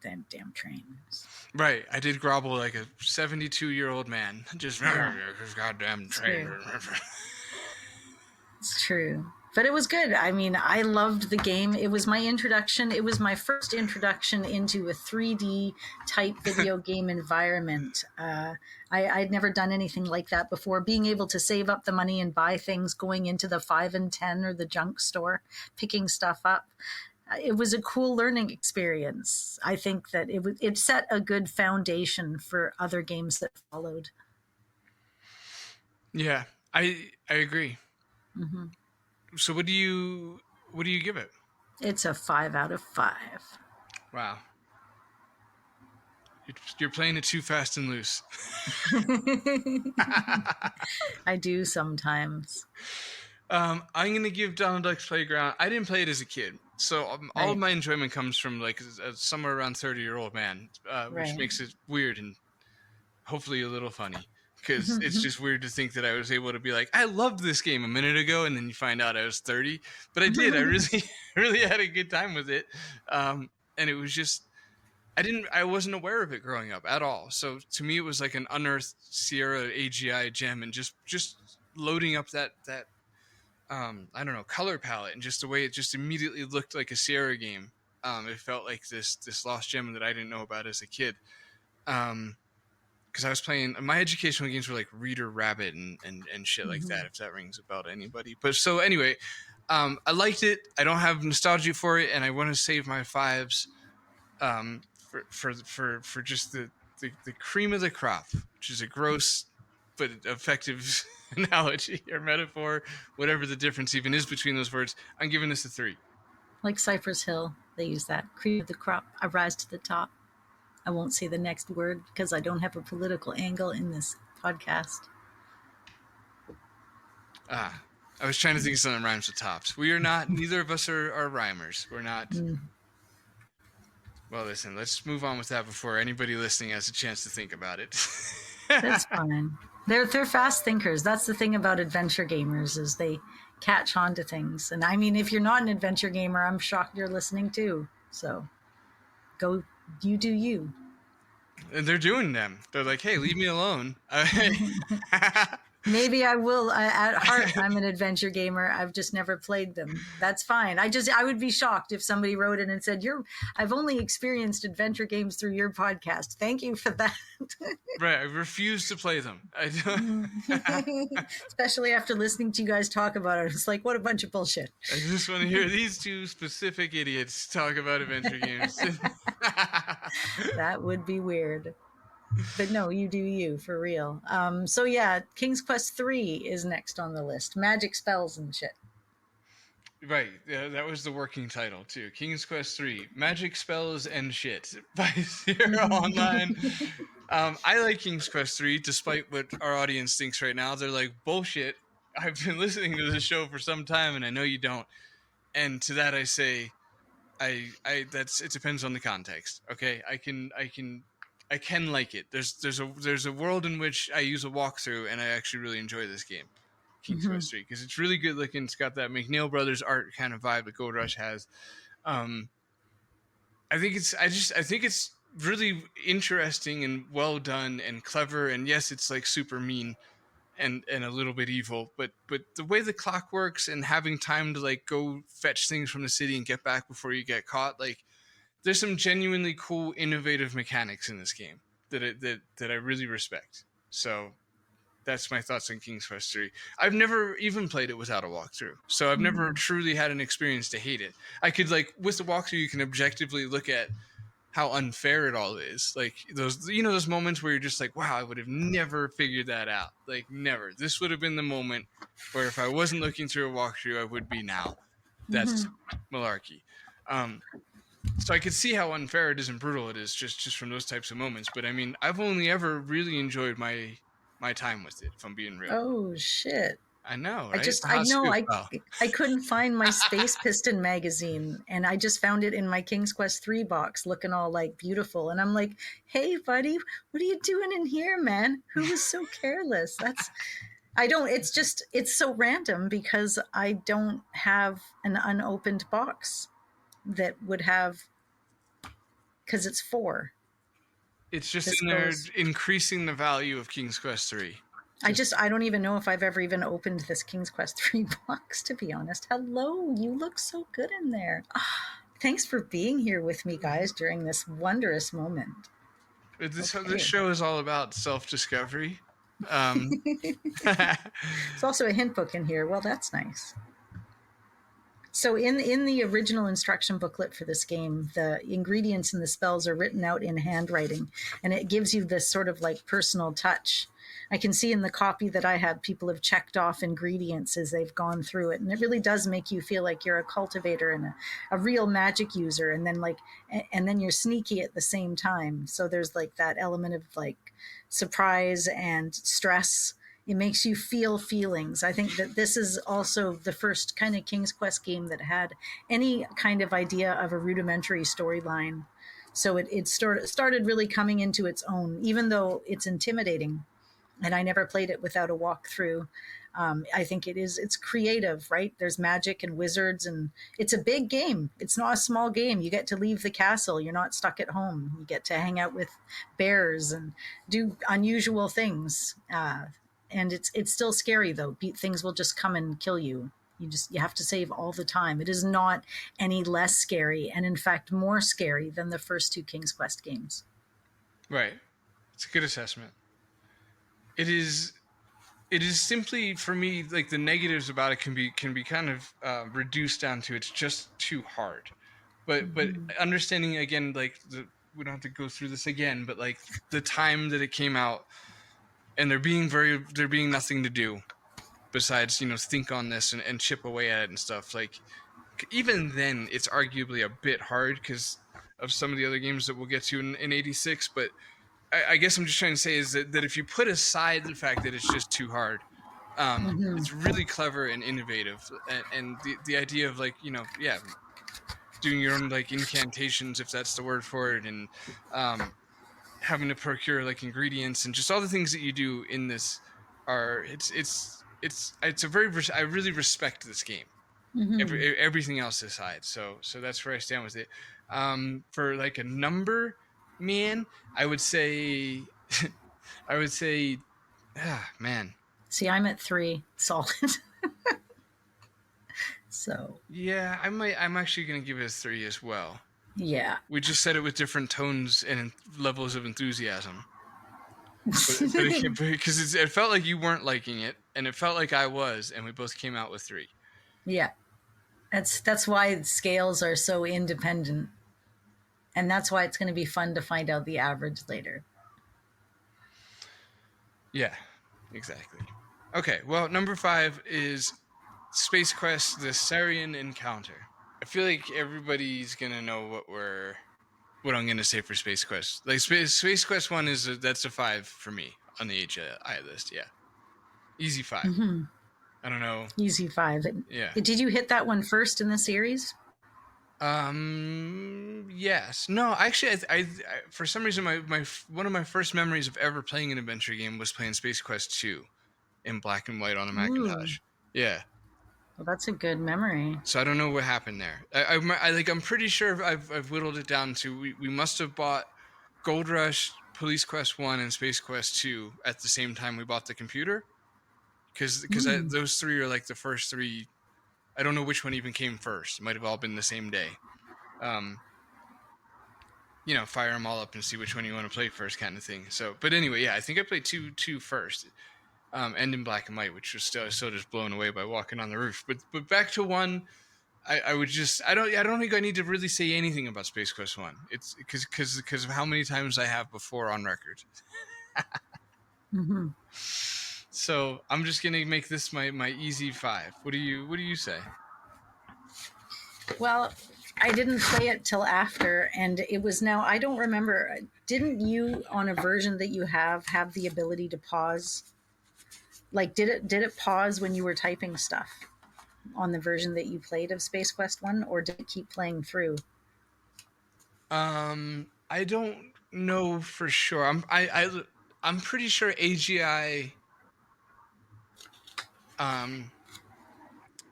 that damn train. Right, I did grovel like a 72-year-old man. Just goddamn train. It's true. But it was good. I mean, I loved the game. It was my introduction. It was my first introduction into a 3D type video game environment. I'd never done anything like that before. Being able to save up the money and buy things, going into the 5 and 10 or the junk store, picking stuff up. It was a cool learning experience. I think that it set a good foundation for other games that followed. Yeah, I agree. So what do you give it? It's a 5 out of 5. Wow. You're playing it too fast and loose. I do sometimes. I'm going to give Donald Duck's Playground. I didn't play it as a kid. So all of my enjoyment comes from like somewhere around 30-year-old man, which makes it weird and hopefully a little funny. Because it's just weird to think that I was able to be like, I loved this game a minute ago, and then you find out I was 30. But I did. I really had a good time with it. And it was just, I wasn't aware of it growing up at all. So to me, it was like an unearthed Sierra AGI gem, and just loading up that I don't know, color palette and just the way it just immediately looked like a Sierra game. It felt like this lost gem that I didn't know about as a kid. Because I was playing, my educational games were like Reader Rabbit and shit like that, if that rings a bell to anybody. But so anyway, I liked it. I don't have nostalgia for it, and I want to save my 5s for just the cream of the crop, which is a gross but effective analogy or metaphor, whatever the difference even is between those words. I'm giving this a 3. Like Cypress Hill, they use that cream of the crop. I rise to the top. I won't say the next word because I don't have a political angle in this podcast. I was trying to think of something that rhymes with tops. We are not, neither of us are rhymers. We're not. Well, listen, let's move on with that before anybody listening has a chance to think about it. That's fine. They're fast thinkers. That's the thing about adventure gamers is they catch on to things. And I mean, if you're not an adventure gamer, I'm shocked you're listening too. So go, you do you. And they're doing them. They're like, hey, leave me alone. Maybe I will. At heart, I'm an adventure gamer. I've just never played them. That's fine. I would be shocked if somebody wrote in and said, I've only experienced adventure games through your podcast. Thank you for that. Right. I refuse to play them. I don't. Especially after listening to you guys talk about it. It's like, what a bunch of bullshit. I just want to hear these two specific idiots talk about adventure games. That would be weird. But no, you do you, for real. So yeah, King's Quest 3 is next on the list. Magic spells and shit. Right, yeah, that was the working title too. King's Quest 3, Magic Spells and Shit by Sierra Online. I like King's Quest 3, despite what our audience thinks right now. They're like, bullshit. I've been listening to this show for some time, and I know you don't. And to that, I say, it depends on the context. Okay, I can like it. There's a world in which I use a walkthrough, and I actually really enjoy this game, King's Quest 3, because it's really good looking. It's got that McNeil Brothers art kind of vibe that Gold Rush has. I think it's really interesting and well done and clever. And yes, it's like super mean and a little bit evil, but the way the clock works and having time to like go fetch things from the city and get back before you get caught, like. There's some genuinely cool, innovative mechanics in this game that I really respect. So that's my thoughts on King's Quest 3. I've never even played it without a walkthrough, so I've never truly had an experience to hate it. I could, like, with the walkthrough, you can objectively look at how unfair it all is. Like, those moments where you're just like, wow, I would have never figured that out. Like, never. This would have been the moment where if I wasn't looking through a walkthrough, I would be now. That's malarkey. So I could see how unfair it is and brutal it is just from those types of moments. But I mean, I've only ever really enjoyed my time with it, if I'm being real. Oh shit! I know. Right? I couldn't find my Space Piston magazine, and I just found it in my King's Quest 3 box, looking all like beautiful. And I'm like, hey, buddy, what are you doing in here, man? Who was so careless? It's so random because I don't have an unopened box that would have, because it's 4. It's just in there increasing the value of King's Quest 3. I don't even know if I've ever even opened this King's Quest 3 box, to be honest. Hello, you look so good in there. Thanks for being here with me, guys, during this wondrous moment. This show is all about self-discovery. There's also a hint book in here. Well, that's nice. So in the original instruction booklet for this game, the ingredients and the spells are written out in handwriting, and it gives you this sort of like personal touch. I can see in the copy that I had, people have checked off ingredients as they've gone through it, and it really does make you feel like you're a cultivator and a real magic user, and then you're sneaky at the same time. So there's like that element of like surprise and stress. It makes you feel feelings. I think that this is also the first kind of King's Quest game that had any kind of idea of a rudimentary storyline. So it started really coming into its own, even though it's intimidating. And I never played it without a walkthrough. I think it's creative, right? There's magic and wizards, and it's a big game. It's not a small game. You get to leave the castle. You're not stuck at home. You get to hang out with bears and do unusual things. And it's still scary, though. Things will just come and kill you. You have to save all the time. It is not any less scary, and in fact more scary than the first 2 King's Quest games. Right. It's a good assessment. It is simply, for me, like, the negatives about it can be kind of reduced down to it's just too hard. But understanding, again, like, we don't have to go through this again, but like the time that it came out, and there being nothing to do besides, think on this and chip away at it and stuff. Like, even then, it's arguably a bit hard because of some of the other games that we'll get to in 86. But I guess I'm just trying to say is that if you put aside the fact that it's just too hard, it's really clever and innovative. And the idea of, like, doing your own like incantations, if that's the word for it, and having to procure like ingredients and just all the things that you do in this are it's a very I really respect this game. Everything else aside, so that's where I stand with it. For like a number, man, I would say man. See, I'm at 3 solid. So Yeah, I'm actually gonna give it a 3 as well. yeah. We just said it with different tones and levels of enthusiasm. Because it felt like you weren't liking it, and it felt like I was, and we both came out with 3. Yeah. That's why scales are so independent. And that's why it's going to be fun to find out the average later. Yeah, exactly. Okay, well, number 5 is Space Quest: The Saurian Encounter. I feel like everybody's gonna know what I'm gonna say for Space Quest. Like Space Quest 1 that's a 5 for me on the AGI list. Yeah, easy 5. Mm-hmm. I don't know. Easy 5. Yeah. Did you hit that one first in the series? Yes. No, actually, I for some reason my one of my first memories of ever playing an adventure game was playing Space Quest 2 in black and white on a Macintosh. Ooh. Yeah. Well, that's a good memory. So I don't know what happened there. I'm pretty sure I've whittled it down to we must have bought Gold Rush, Police Quest 1, and Space Quest 2 at the same time we bought the computer. Because those 3 are like the first 3. I don't know which one even came first. It might have all been the same day. Fire them all up and see which one you want to play first, kind of thing. So, but anyway, yeah, I think I played two first, and in black and white, which was still just blown away by walking on the roof. But back to 1, I would just I don't think I need to really say anything about Space Quest 1. It's because of how many times I have before on record. Mm-hmm. So I'm just gonna make this my easy 5. What do you say? Well, I didn't play it till after, and it was now, I don't remember. Didn't you, on a version that you have the ability to pause? Like, did it pause when you were typing stuff on the version that you played of Space Quest 1, or did it keep playing through? I don't know for sure. I'm pretty sure AGI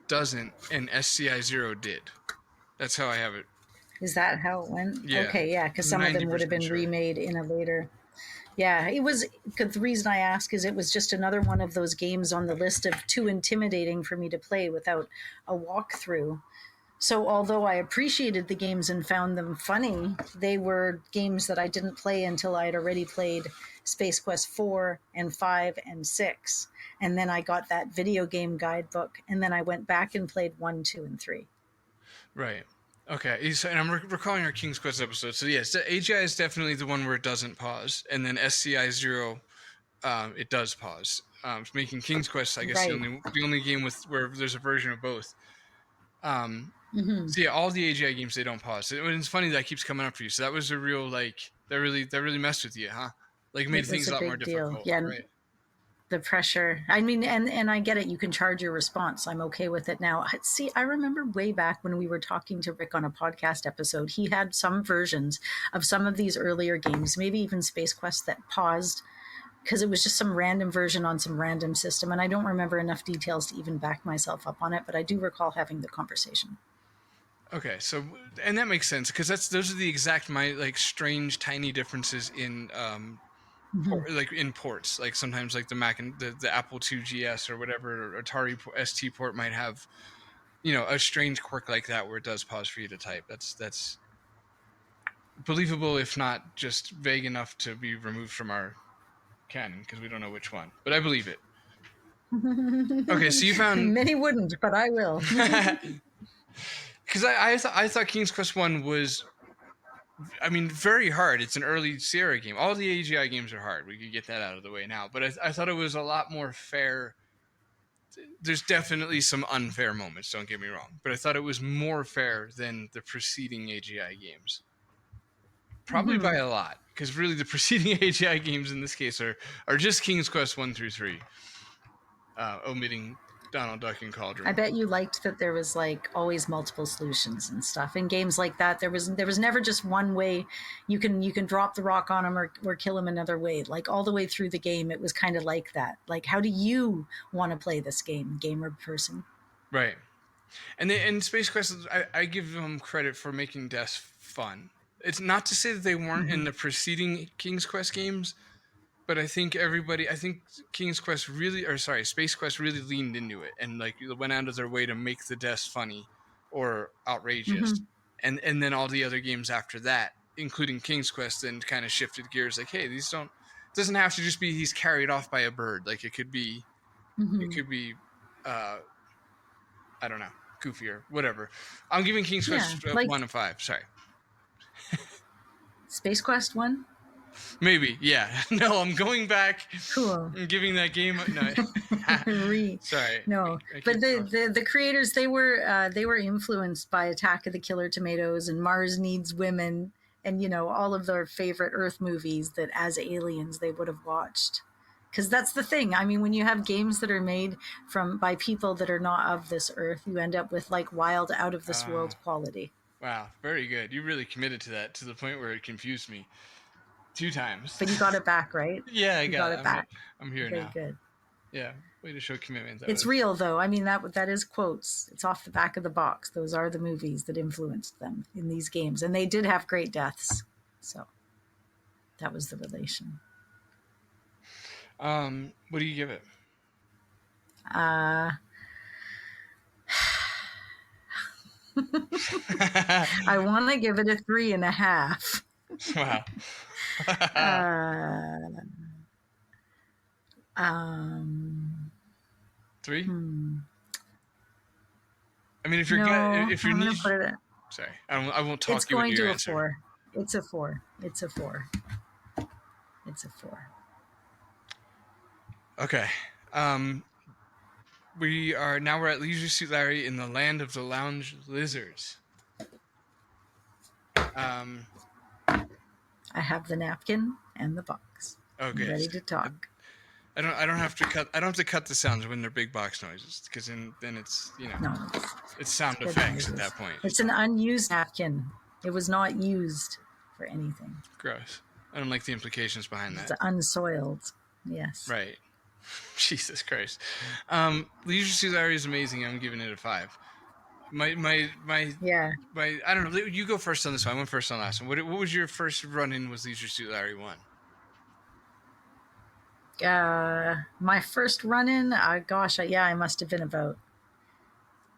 doesn't, and SCI 0 did. That's how I have it. Is that how it went? Yeah. Okay, yeah, because some of them would have been remade in a later. Yeah, it was. The reason I ask is it was just another one of those games on the list of too intimidating for me to play without a walkthrough. So although I appreciated the games and found them funny, they were games that I didn't play until I had already played Space Quest 4 and 5 and 6. And then I got that video game guidebook, and then I went back and played 1, 2, and 3. Right. Okay. And I'm recalling our King's Quest episode. So yes, the AGI is definitely the one where it doesn't pause, and then SCI 0, it does pause. Making King's Quest, I guess, Right. the only game where there's a version of both. Mm-hmm. So yeah, all the AGI games, they don't pause. It's funny that keeps coming up for you. So that was a real that really messed with you, huh? Like made things a lot more difficult. Yeah. Right. The pressure. I mean, and I get it. You can charge your response. I'm okay with it now. See, I remember way back when we were talking to Rick on a podcast episode, he had some versions of some of these earlier games, maybe even Space Quest, that paused because it was just some random version on some random system. And I don't remember enough details to even back myself up on it, but I do recall having the conversation. Okay, so and that makes sense because those are the exact strange tiny differences in like in ports. Like sometimes like the Mac and the Apple II GS or whatever, or Atari ST port might have a strange quirk like that where it does pause for you to type. That's believable, if not just vague enough to be removed from our canon because we don't know which one. But I believe it. Okay, so you found many wouldn't, but I will. Because I thought King's Quest 1 was, very hard. It's an early Sierra game. All the AGI games are hard. We could get that out of the way now. But I thought it was a lot more fair. There's definitely some unfair moments, don't get me wrong. But I thought it was more fair than the preceding AGI games. Probably by a lot. Because really the preceding AGI games in this case are just King's Quest 1 through 3. Omitting Donald Duck in Cauldron. I bet you liked that there was like always multiple solutions and stuff. In games like that, there was never just one way. You can drop the rock on him or kill him another way. Like all the way through the game, it was kind of like that. Like, how do you want to play this game, gamer person? Right. And Space Quest, I give them credit for making deaths fun. It's not to say that they weren't in the preceding King's Quest games, but I think Space Quest really leaned into it and like went out of their way to make the deaths funny or outrageous. And then all the other games after that, including King's Quest, then kind of shifted gears. Like, hey, it doesn't have to just be he's carried off by a bird. Like it could be, I don't know, goofier, whatever. I'm giving King's Quest 1 and 5. Sorry. Space Quest 1? Maybe, yeah. No, I'm going back. Cool. And giving that game. No, sorry. No, but the creators, they were influenced by Attack of the Killer Tomatoes and Mars Needs Women, and all of their favorite Earth movies that as aliens they would have watched. Because that's the thing. I mean, when you have games that are made by people that are not of this Earth, you end up with like wild, out of this world quality. Wow, very good. You really committed to that to the point where it confused me 2 times. But you got it back, right? Yeah, you got it back. I'm here very now. Very good. Yeah, way to show commitment. It's real, though. I mean, that is quotes. It's off the back of the box. Those are the movies that influenced them in these games. And they did have great deaths. So that was the relation. What do you give it? I want to give it a 3.5. Wow. 3? I mean, if you're sorry, I won't talk it's you going into your to answer. A 4. It's a 4. It's a 4. It's a 4. Okay. We're at Leisure Suit Larry in the land of the lounge lizards. I have the napkin and the box. Okay. I'm ready to talk. I don't have to cut the sounds when they're big box noises, because then it's it's sound effects at that point. It's an unused napkin. It was not used for anything. Gross. I don't like the implications behind that. It's unsoiled. Yes. Right. Jesus Christ. Leisure Suit Larry is amazing. I'm giving it a 5. My I don't know. You go first on this one. I went first on last one. What was your first run-in with Leisure Suit Larry 1? My first run-in, I must have been about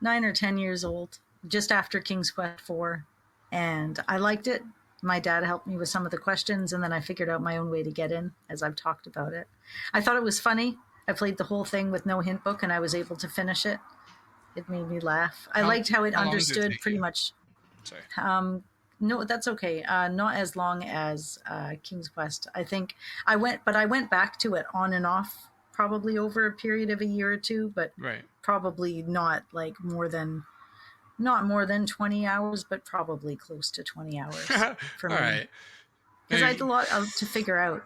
9 or 10 years old, just after King's Quest 4, and I liked it. My dad helped me with some of the questions, and then I figured out my own way to get in, as I've talked about it. I thought it was funny. I played the whole thing with no hint book, and I was able to finish it. It made me laugh. I liked how it understood pretty much. Sorry. No, that's okay. Not as long as King's Quest. I think I went back to it on and off, probably over a period of a year or two, but probably not like not more than 20 hours, but probably close to 20 hours for me. All right. Because I had a lot to figure out,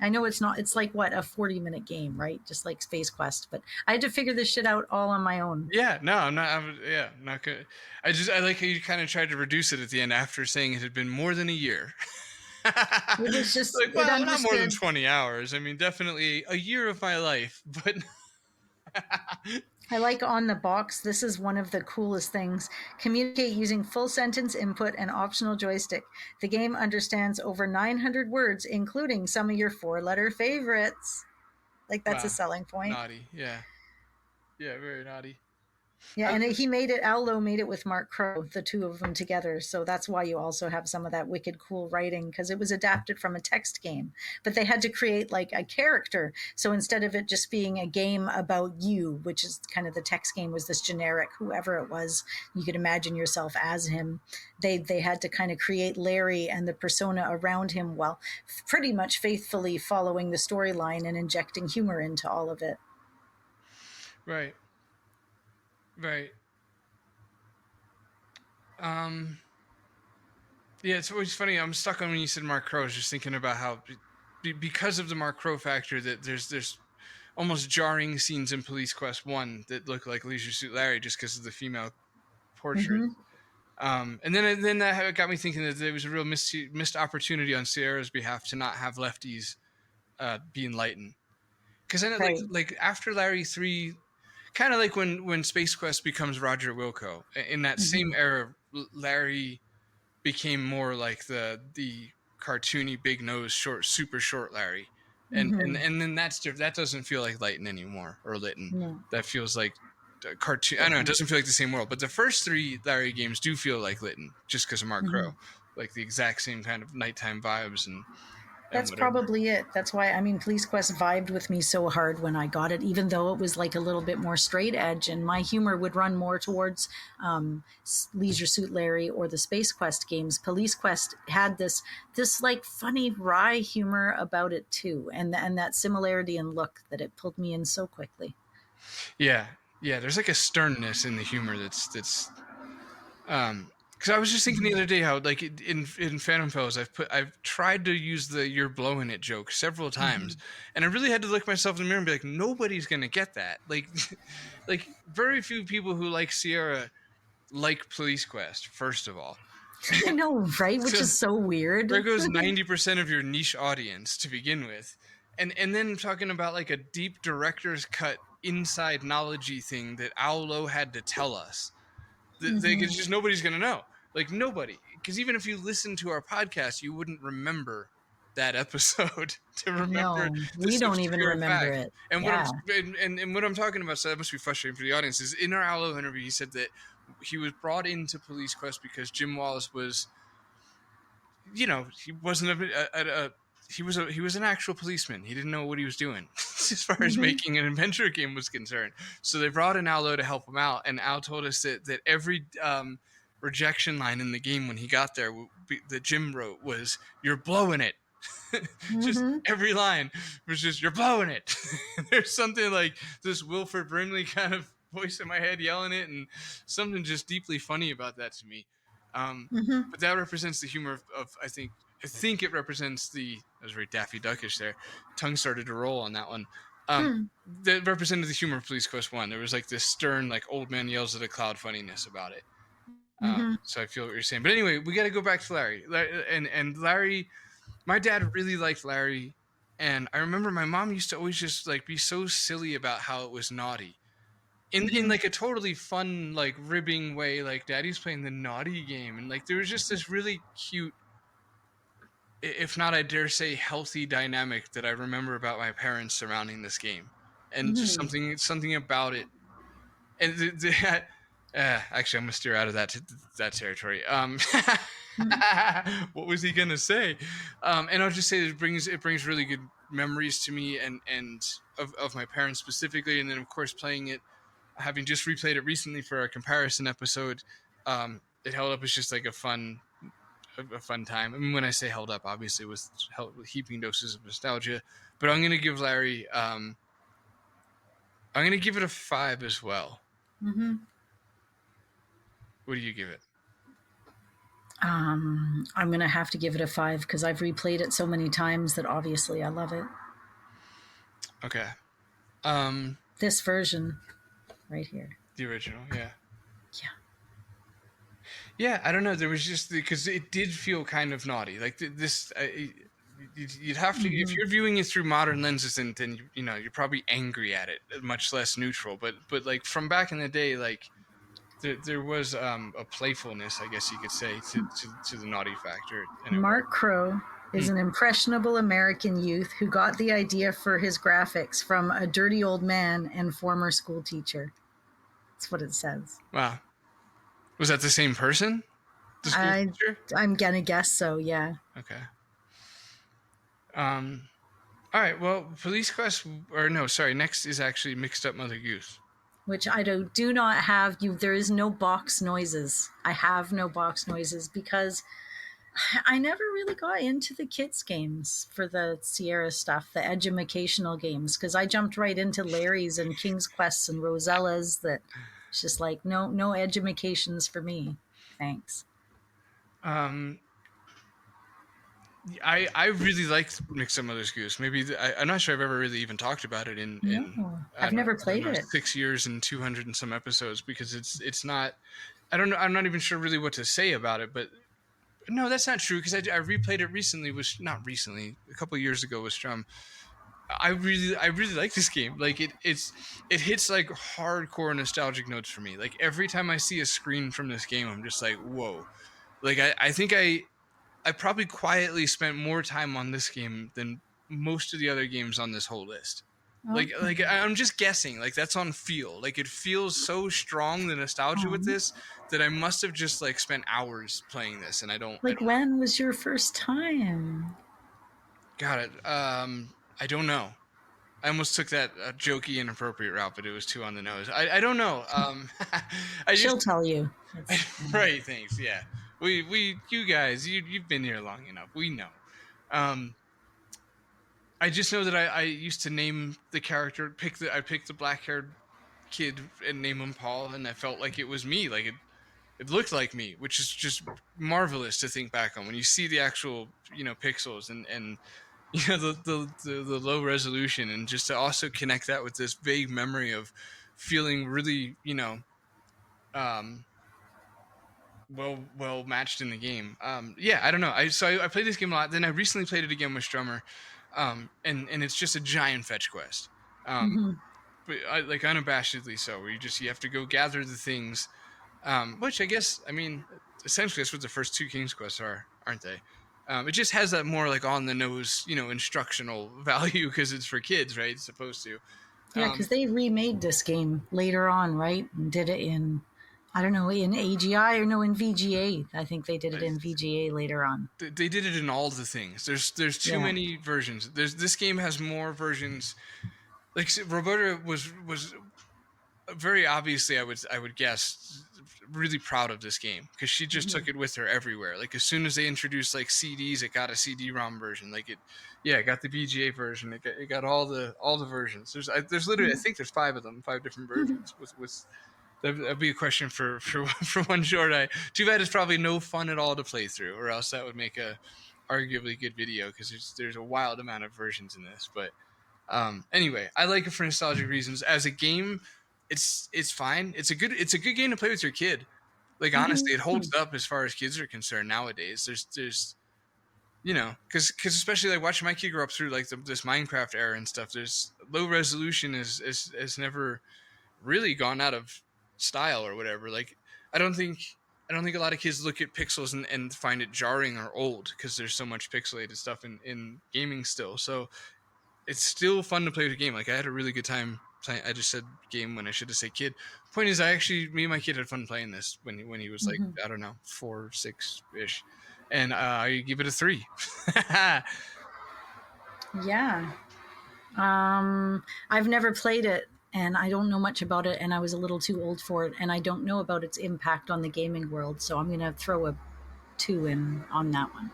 I know it's like what, a 40-minute game, right? Just like Space Quest, but I had to figure this shit out all on my own. Yeah, no, I'm not good. I like how you kind of tried to reduce it at the end after saying it had been more than a year. It was just like, well, not more than 20 hours. I mean, definitely a year of my life, but I like on the box, this is one of the coolest things. Communicate using full sentence input and optional joystick. The game understands over 900 words, including some of your 4-letter favorites. Like, that's a selling point. Naughty, yeah. Yeah, very naughty. Yeah, and Aldo made it with Mark Crow, the two of them together. So that's why you also have some of that wicked cool writing, because it was adapted from a text game. But they had to create like a character. So instead of it just being a game about you, which is kind of the text game was this generic, whoever it was, you could imagine yourself as him. They had to kind of create Larry and the persona around him while pretty much faithfully following the storyline and injecting humor into all of it. Right. Right. Yeah, it's always funny. I'm stuck on when you said Mark Crow. I was just thinking about how, because of the Mark Crow factor, that there's almost jarring scenes in Police Quest 1 that look like Leisure Suit Larry just because of the female portrait. And then that got me thinking that there was a real missed opportunity on Sierra's behalf to not have lefties be enlightened. Because I know, like after Larry 3, kind of like when Space Quest becomes Roger Wilco, in that same era, Larry became more like the cartoony, big nose, super short Larry. And then that doesn't feel like Lighten anymore, or Litten. No. That feels like cartoon. I don't know, it doesn't feel like the same world. But the first 3 Larry games do feel like Litten, just because of Mark Crow. Like the exact same kind of nighttime vibes and that's probably it. That's why, I mean, Police Quest vibed with me so hard when I got it, even though it was like a little bit more straight edge, and my humor would run more towards Leisure Suit Larry or the Space Quest games. Police Quest had this like funny wry humor about it too, and that similarity in look that it pulled me in so quickly. Yeah, there's like a sternness in the humor that's because I was just thinking the other day how, like, in Phantom Fellows, I've tried to use the "you're blowing it" joke several times, and I really had to look myself in the mirror and be like, nobody's gonna get that. Like, like very few people who like Sierra like Police Quest. First of all, I know, right? Which is so weird. There goes 90% of your niche audience to begin with, and then talking about like a deep director's cut inside knowledge-y thing that Aulo had to tell us. It's just nobody's gonna know, like nobody, because even if you listen to our podcast, you wouldn't remember that episode to remember. No, we don't even remember it. And what I'm talking about, so that must be frustrating for the audience, is in our Aulo interview, he said that he was brought into Police Quest because Jim Wallace was, he wasn't he was an actual policeman. He didn't know what he was doing as far as making an adventure game was concerned. So they brought in Aulo to help him out, and Al told us that every rejection line in the game when he got there that Jim wrote was, "You're blowing it." Just every line was just, "You're blowing it." There's something like this Wilford Brimley kind of voice in my head yelling it, and something just deeply funny about that to me. But that represents the humor of I think it represents I was very Daffy Duckish there. Tongue started to roll on that one. That represented the humor of Police Quest 1. There was like this stern, like old man yells at a cloud funniness about it. So I feel what you're saying. But anyway, we got to go back to Larry. And Larry, my dad really liked Larry. And I remember my mom used to always just like be so silly about how it was naughty. In like a totally fun, like ribbing way, like Daddy's playing the naughty game. And like there was just this really cute, if not, I dare say, healthy dynamic that I remember about my parents surrounding this game, and just something about it. And actually, I'm gonna steer out of that territory. What was he gonna say? And I'll just say that it brings really good memories to me, and of my parents specifically, and then of course playing it, having just replayed it recently for our comparison episode, it held up as just like a fun time. I mean, when I say held up, obviously it was held with heaping doses of nostalgia, but I'm going to give Larry, I'm going to give it a 5 as well. What do you give it? I'm going to have to give it a 5 because I've replayed it so many times that obviously I love it. Okay. This version right here. The original, yeah. Yeah, I don't know. There was just because it did feel kind of naughty. Like this, you'd have to if you're viewing it through modern lenses, then you're probably angry at it, much less neutral. But like from back in the day, like there was a playfulness, I guess you could say, to the naughty factor. Mark Crow is an impressionable American youth who got the idea for his graphics from a dirty old man and former school teacher. That's what it says. Wow. Was that the same person? The school teacher? I'm going to guess so, yeah. Okay. All right, well, Police Quest, next is actually Mixed Up Mother Goose. Which I do not have. There is no box noises. I have no box noises because I never really got into the kids games for the Sierra stuff, the educational games, because I jumped right into Larry's and King's Quests and Rosella's that... It's just like, no edumacations for me. Thanks. I really liked Mix Up Mother's Goose. Maybe I'm not sure I've ever really even talked about it in No, I've never I don't played know, it. 6 years and 200 and some episodes, because it's not. I don't know. I'm not even sure really what to say about it, but no, that's not true, because I replayed it recently. Was not recently, a couple of years ago with Strum. I really like this game. Like it hits like hardcore nostalgic notes for me. Like every time I see a screen from this game, I'm just like, whoa. Like I think I probably quietly spent more time on this game than most of the other games on this whole list. Like Okay. like I'm just guessing. Like that's on feel. Like it feels so strong, the nostalgia with this, that I must have just like spent hours playing this, and I Like, don't. when was your first time? Got it. I don't know. I almost took that jokey, inappropriate route, but it was too on the nose. I don't know. I She'll just tell you. right. Thanks. Yeah. You guys, you've been here long enough. We know. Um, I just know that I used to name the character. I picked the black haired kid and name him Paul, and I felt like it was me. Like it looked like me, which is just marvelous to think back on when you see the actual pixels and the low resolution, and just to also connect that with this vague memory of feeling really um well matched in the game. Yeah, I don't know. I played this game a lot. Then I recently played it again with Strummer, and it's just a giant fetch quest. Hmm. But like unabashedly so, where you have to go gather the things, which I guess, I mean, essentially that's what the first two King's Quests are, aren't they? It just has that more like on the nose, instructional value, because it's for kids, right? It's supposed to. Yeah, Um, because they remade this game later on, right? And did it in, I don't know, in AGI or no, in VGA. I think they did it in VGA later on. they did it in all the things. There's too Yeah. many versions. This game has more versions. Like Roberta was very obviously, I would guess, really proud of this game, because she just took it with her everywhere. Like as soon as they introduced like CDs, it got a CD-ROM version. Like it got the VGA version. It got all the versions. There's literally, I think there's 5 of them, 5 different versions. With that'd be a question for OneShortEye. Too bad it's probably no fun at all to play through, or else that would make a arguably good video, because there's a wild amount of versions in this. But anyway, I like it for nostalgic reasons. As a game, it's fine. It's a good game to play with your kid. Like honestly, it holds up as far as kids are concerned nowadays. There's because especially like watching my kid grow up through like this Minecraft era and stuff. There's low resolution is never really gone out of style or whatever. Like I don't think a lot of kids look at pixels and find it jarring or old, because there's so much pixelated stuff in gaming still. So it's still fun to play with a game. Like I had a really good time playing. I just said game when I should have said kid. Point is, me and my kid had fun playing this when he was like, I don't know, 4, 6 ish, and I give it a 3. Yeah. I've never played it, and I don't know much about it, and I was a little too old for it, and I don't know about its impact on the gaming world, so I'm going to throw a 2 in on that one.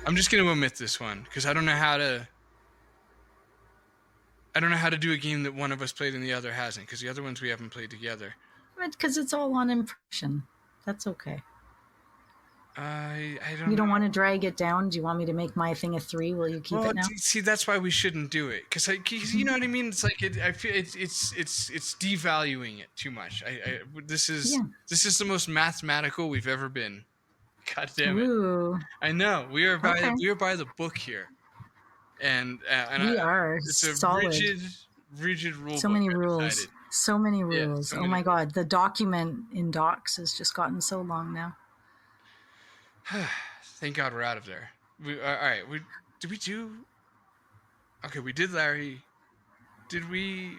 I'm just going to omit this one, because I don't know how to do a game that one of us played and the other hasn't, because the other ones we haven't played together. Because it's all on impression. That's okay. I don't. You don't want to drag it down? Do you want me to make my thing a 3? Will you keep it now? See, that's why we shouldn't do it, because you know what I mean. It's like I feel it's devaluing it too much. This is the most mathematical we've ever been. God damn it! Ooh. I know we are by the book here, and We are it's a solid. rigid rule. So many rules. So many rules. so Oh many my God. The document in docs has just gotten so long now. Thank God we're out of there. All right. Okay, we did Larry. Did we?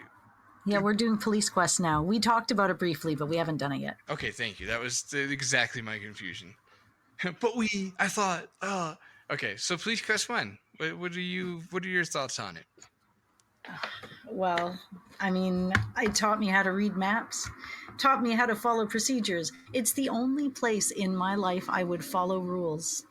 Yeah, we're doing Police Quest now. We talked about it briefly, but we haven't done it yet. Okay, thank you. That was exactly my confusion. But I thought, okay. So Police Quest 1. What are your thoughts on it? Well, I mean, it taught me how to read maps, taught me how to follow procedures. It's the only place in my life I would follow rules.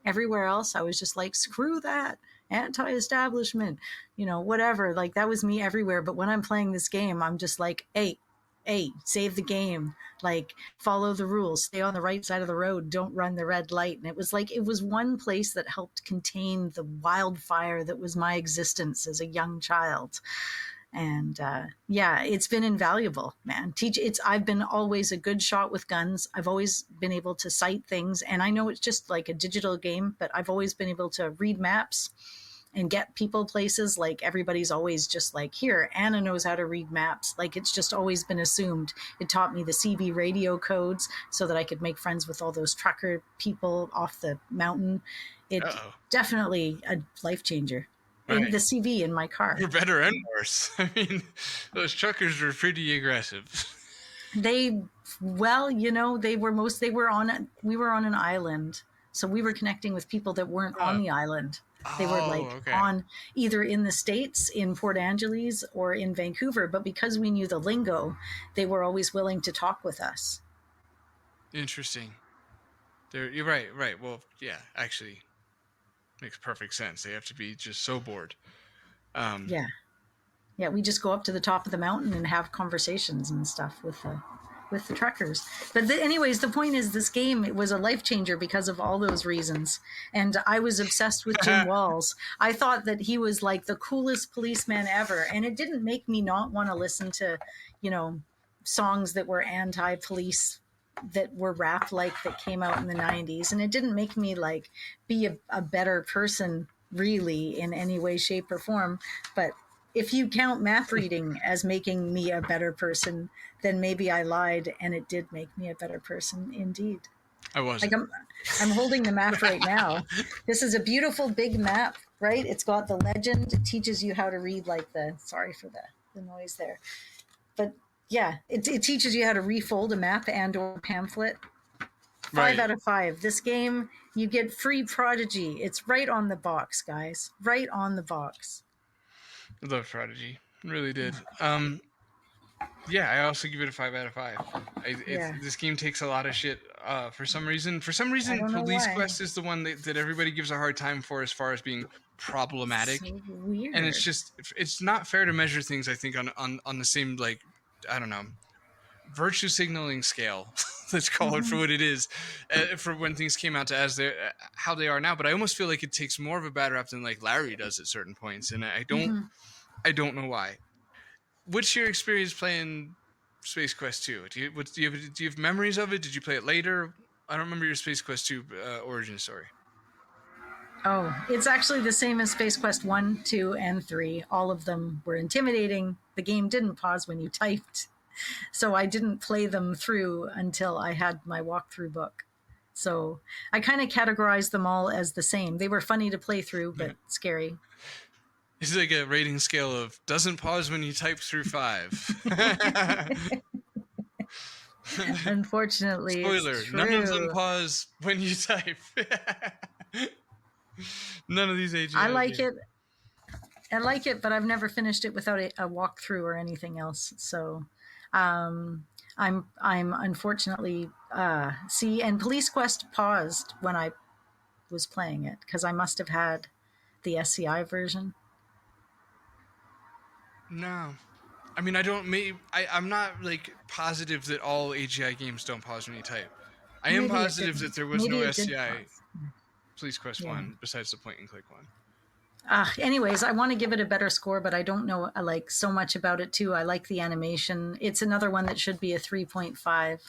Everywhere else, I was just like, screw that, anti-establishment, whatever. Like, that was me everywhere. But when I'm playing this game, I'm just like, hey, hey, save the game, like follow the rules, stay on the right side of the road, don't run the red light. And it was like, it was one place that helped contain the wildfire that was my existence as a young child. And yeah, it's been invaluable, man. I've been always a good shot with guns. I've always been able to sight things, and I know it's just like a digital game, but I've always been able to read maps and get people places. Like, everybody's always just like, here, Anna knows how to read maps. Like, it's just always been assumed. It taught me the CB radio codes so that I could make friends with all those trucker people off the mountain. It's definitely a life changer. Right. In the CV in my car. For better and worse. I mean, those truckers were pretty aggressive. We were on an island. So we were connecting with people that weren't on the island. They were on either in the States, in Port Angeles, or in Vancouver. But because we knew the lingo, they were always willing to talk with us. Interesting. You're right. Well, yeah, actually. Makes perfect sense. They have to be just so bored. Yeah, we just go up to the top of the mountain and have conversations and stuff with the truckers. But anyways, the point is, this game, it was a life changer because of all those reasons. And I was obsessed with Jim Walls. I thought that he was like the coolest policeman ever. And it didn't make me not want to listen to, songs that were anti-police, that were rap like, that came out in the 90s. And it didn't make me like be a better person really in any way, shape, or form. But if you count map reading as making me a better person, then maybe I lied, and it did make me a better person indeed. I wasn't. Like, I'm holding the map right now. This is a beautiful big map, right? It's got the legend. It teaches you how to read, like sorry for the noise there. But yeah, it teaches you how to refold a map and or pamphlet. 5 out of 5. This game, you get free Prodigy. It's right on the box, guys. Right on the box. I love Prodigy. Really did. Yeah, I also give it a 5 out of 5. This game takes a lot of shit. For some reason, Police Quest is the one that everybody gives a hard time for, as far as being problematic. So weird. And it's not fair to measure things, I think, on the same, like, I don't know, virtue signaling scale. Let's call it for what it is, for when things came out to how they are now. But I almost feel like it takes more of a bad rap than like Larry does at certain points, and I don't know why. What's your experience playing Space Quest 2? Do you have memories of it? Did you play it later? I don't remember your Space Quest 2 origin story. Oh, it's actually the same as Space Quest 1, 2, and 3. All of them were intimidating. The game didn't pause when you typed. So I didn't play them through until I had my walkthrough book. So I kind of categorized them all as the same. They were funny to play through, but scary. It's like a rating scale of doesn't pause when you type through 5. Unfortunately, spoiler, it's true. None of them pause when you type. None of these AGI. I like it, but I've never finished it without a walkthrough or anything else. So I'm unfortunately and Police Quest paused when I was playing it, because I must have had the SCI version. No, I mean, I'm not like positive that all AGI games don't pause when you type. I am positive that there was no SCI Police Quest 1 besides the point and click one. Anyways, I want to give it a better score, but I don't know like so much about it too. I like the animation. It's another one that should be a 3.5,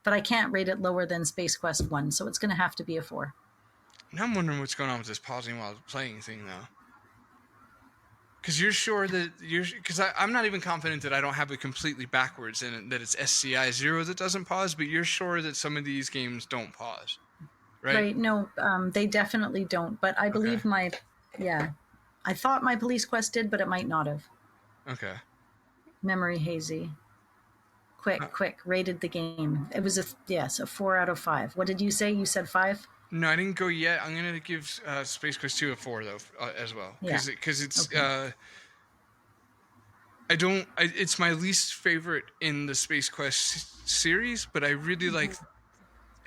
but I can't rate it lower than Space Quest 1, so it's going to have to be a 4. Now I'm wondering what's going on with this pausing while playing thing, though. Because you're sure that because I'm not even confident that I don't have it completely backwards and that it's SCI 0 that doesn't pause, but you're sure that some of these games don't pause, right? Right. No, they definitely don't. But I believe I thought my Police Quest did, but it might not have. Okay. Memory hazy. Quick, rated the game. It was a 4 out of 5. What did you say? You said 5? No, I didn't go yet. I'm going to give Space Quest 2 a 4, though, as well. Because it's... Okay. It's my least favorite in the Space Quest series, but I really like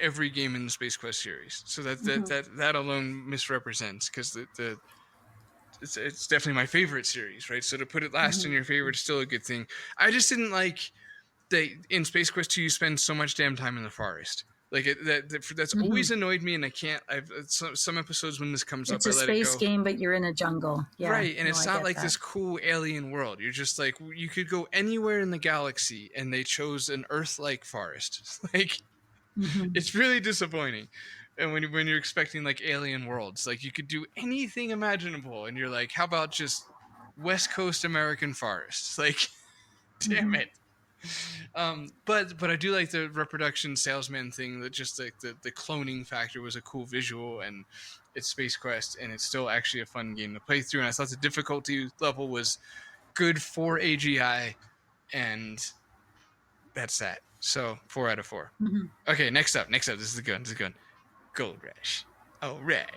every game in the Space Quest series. So that alone misrepresents, because it's definitely my favorite series, right? So to put it last in your favorite is still a good thing. I just didn't like in Space Quest 2 you spend so much damn time in the forest. Like that's always annoyed me, and I've some episodes when this comes It's up, a I let it space go. game, but you're in a jungle. Yeah, Right, and it's I not get like that. this cool alien world. You're just like, you could go anywhere in the galaxy, and they chose an Earth-like forest. Like, it's really disappointing. And when you're expecting like alien worlds, like you could do anything imaginable, and you're like, how about just West Coast American forests? Like, damn it. But I do like the reproduction salesman thing. That just like the cloning factor was a cool visual, and it's Space Quest, and it's still actually a fun game to play through. And I thought the difficulty level was good for AGI, and that's that. So 4 out of 4. Okay, next up. This is good. Gold Rush. All right.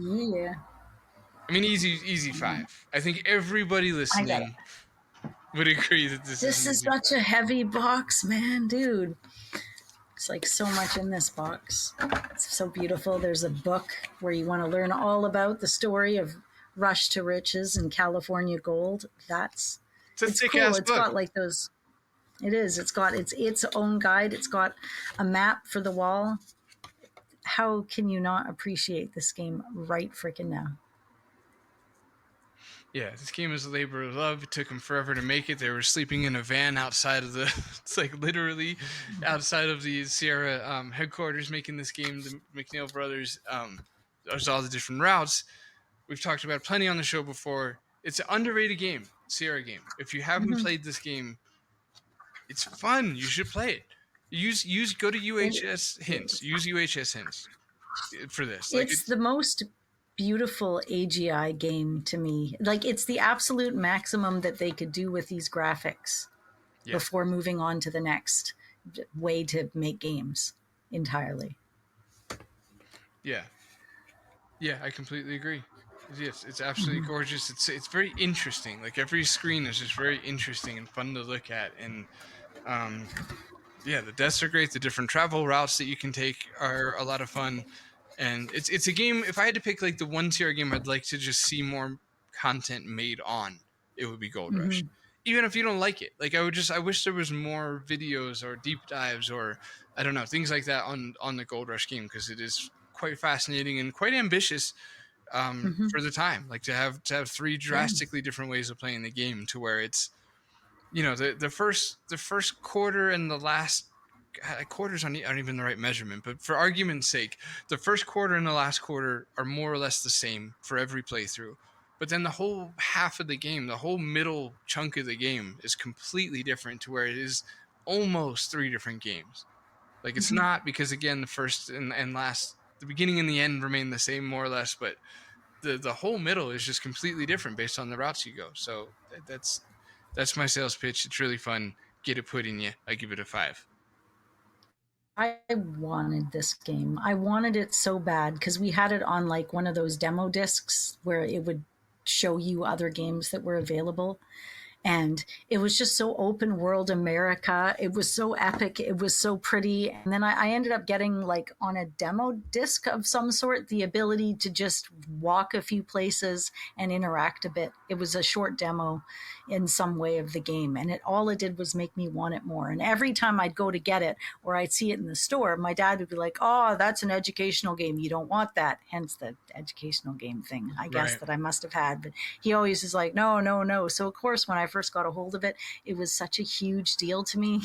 Yeah. I mean, easy 5. I think everybody listening would agree that this is such a heavy box, man, dude. It's like so much in this box. It's so beautiful. There's a book where you want to learn all about the story of Rush to Riches and California Gold. It's cool. It's got like those. It is. It's got its own guide. It's got a map for the wall. How can you not appreciate this game right freaking now? Yeah, this game is a labor of love. It took them forever to make it. They were sleeping in a van outside of it's like literally outside of the Sierra headquarters making this game, the McNeil brothers. There's all the different routes. We've talked about plenty on the show before. It's an underrated game, Sierra game. If you haven't played this game, it's fun. You should play it. Go to UHS hints. Use UHS hints for this. Like, it's the most beautiful AGI game to me. Like, it's the absolute maximum that they could do with these graphics before moving on to the next way to make games entirely. Yeah, I completely agree. Yes, it's absolutely gorgeous. It's very interesting. Like, every screen is just very interesting and fun to look at. And the deaths are great. The different travel routes that you can take are a lot of fun. And it's a game. If I had to pick like the one Sierra game I'd like to just see more content made on, it would be Gold Rush. Even if you don't like it, like I wish there was more videos or deep dives or I don't know, things like that on the Gold Rush game, because it is quite fascinating and quite ambitious for the time. Like to have 3 drastically different ways of playing the game, to where it's, you know, the first quarter and the last. Quarters aren't even the right measurement, but for argument's sake, the first quarter and the last quarter are more or less the same for every playthrough. But then the whole half of the game, the whole middle chunk of the game is completely different, to where it is almost 3 different games. Like, it's not, because again, the first and last, the beginning and the end remain the same more or less, but the whole middle is just completely different based on the routes you go. So that's my sales pitch. It's really fun. Get it put in you. I give it a 5. I wanted this game. I wanted it so bad because we had it on like one of those demo discs where it would show you other games that were available. And it was just so open world America. It was so epic. It was so pretty. And then I ended up getting, like, on a demo disc of some sort, the ability to just walk a few places and interact a bit. It was a short demo in some way of the game. And all it did was make me want it more. And every time I'd go to get it or I'd see it in the store, my dad would be like, oh, that's an educational game. You don't want that. Hence the educational game thing, I guess, that I must have had. But he always is like, no. So, of course, when I first got a hold of it, it was such a huge deal to me.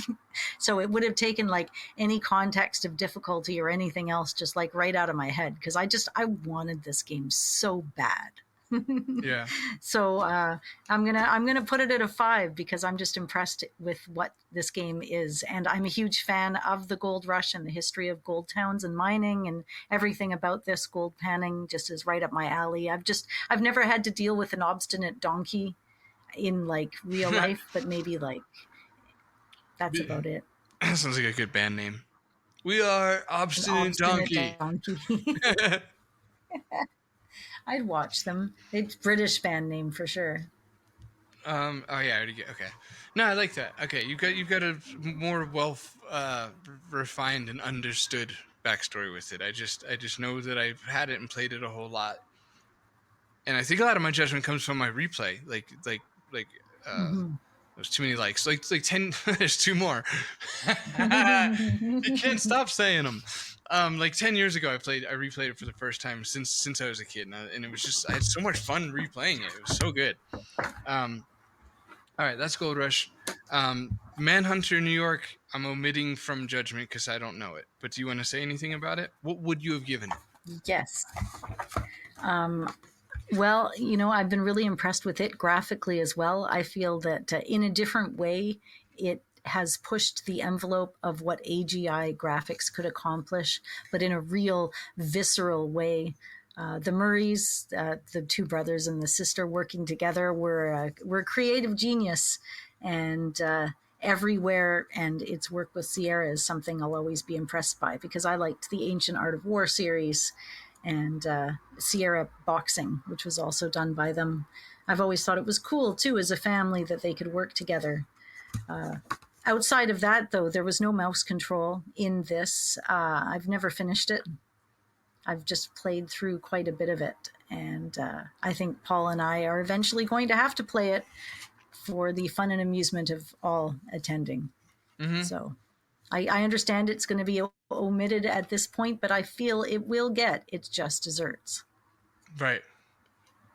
So it would have taken like any context of difficulty or anything else just like right out of my head, because I wanted this game so bad. Yeah. So I'm gonna put it at a 5 because I'm just impressed with what this game is, and I'm a huge fan of the Gold Rush and the history of gold towns and mining, and everything about this gold panning just is right up my alley. I've never had to deal with an obstinate donkey in like real life, but maybe like that's about it. Sounds like a good band name. We are Obstinate Donkey. I'd watch them. It's British band name for sure. Oh yeah, I already get. Okay, no, I like that. Okay, you've got a more refined and understood backstory with it. I just know that I've had it and played it a whole lot, and I think a lot of my judgment comes from my replay. There's too many likes. Like 10. There's 2 more. You can't stop saying them. Like 10 years ago, I replayed it for the first time since I was a kid, and it was just, I had so much fun replaying it. It was so good. All right, that's Gold Rush. Manhunter New York, I'm omitting from judgment because I don't know it. But do you want to say anything about it? What would you have given it? Yes. Well, I've been really impressed with it graphically as well. I feel that in a different way, it has pushed the envelope of what AGI graphics could accomplish, but in a real visceral way. The Murrays, the 2 brothers and the sister working together, were creative genius, and everywhere. And its work with Sierra is something I'll always be impressed by, because I liked the Ancient Art of War series and Sierra Boxing, which was also done by them. I've always thought it was cool too, as a family, that they could work together. Outside of that, though, there was no mouse control in this. I've never finished it. I've just played through quite a bit of it. And I think Paul and I are eventually going to have to play it for the fun and amusement of all attending. Mm-hmm. So I understand it's going to be omitted at this point, but I feel it will get its just desserts. Right.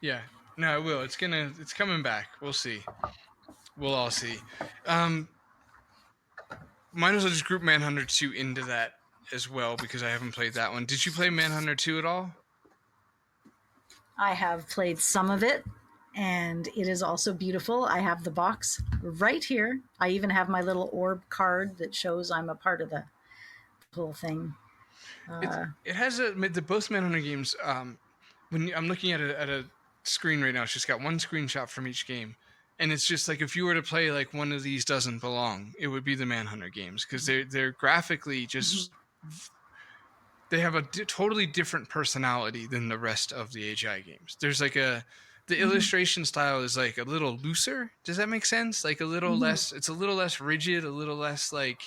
Yeah. No, it will. It's coming back. We'll see. We'll all see. Might as well just group Manhunter 2 into that as well, because I haven't played that one. Did you play Manhunter 2 at all? I have played some of it, and it is also beautiful. I have the box right here. I even have my little orb card that shows I'm a part of the whole thing. It has both Manhunter games. When I'm looking at a screen right now, it's just got one screenshot from each game. And it's just like, if you were to play like one of these doesn't belong, it would be the Manhunter games, because they're graphically just, they have a totally different personality than the rest of the AGI games. There's like the illustration style is like a little looser. Does that make sense? Like a little less, it's a little less rigid, a little less like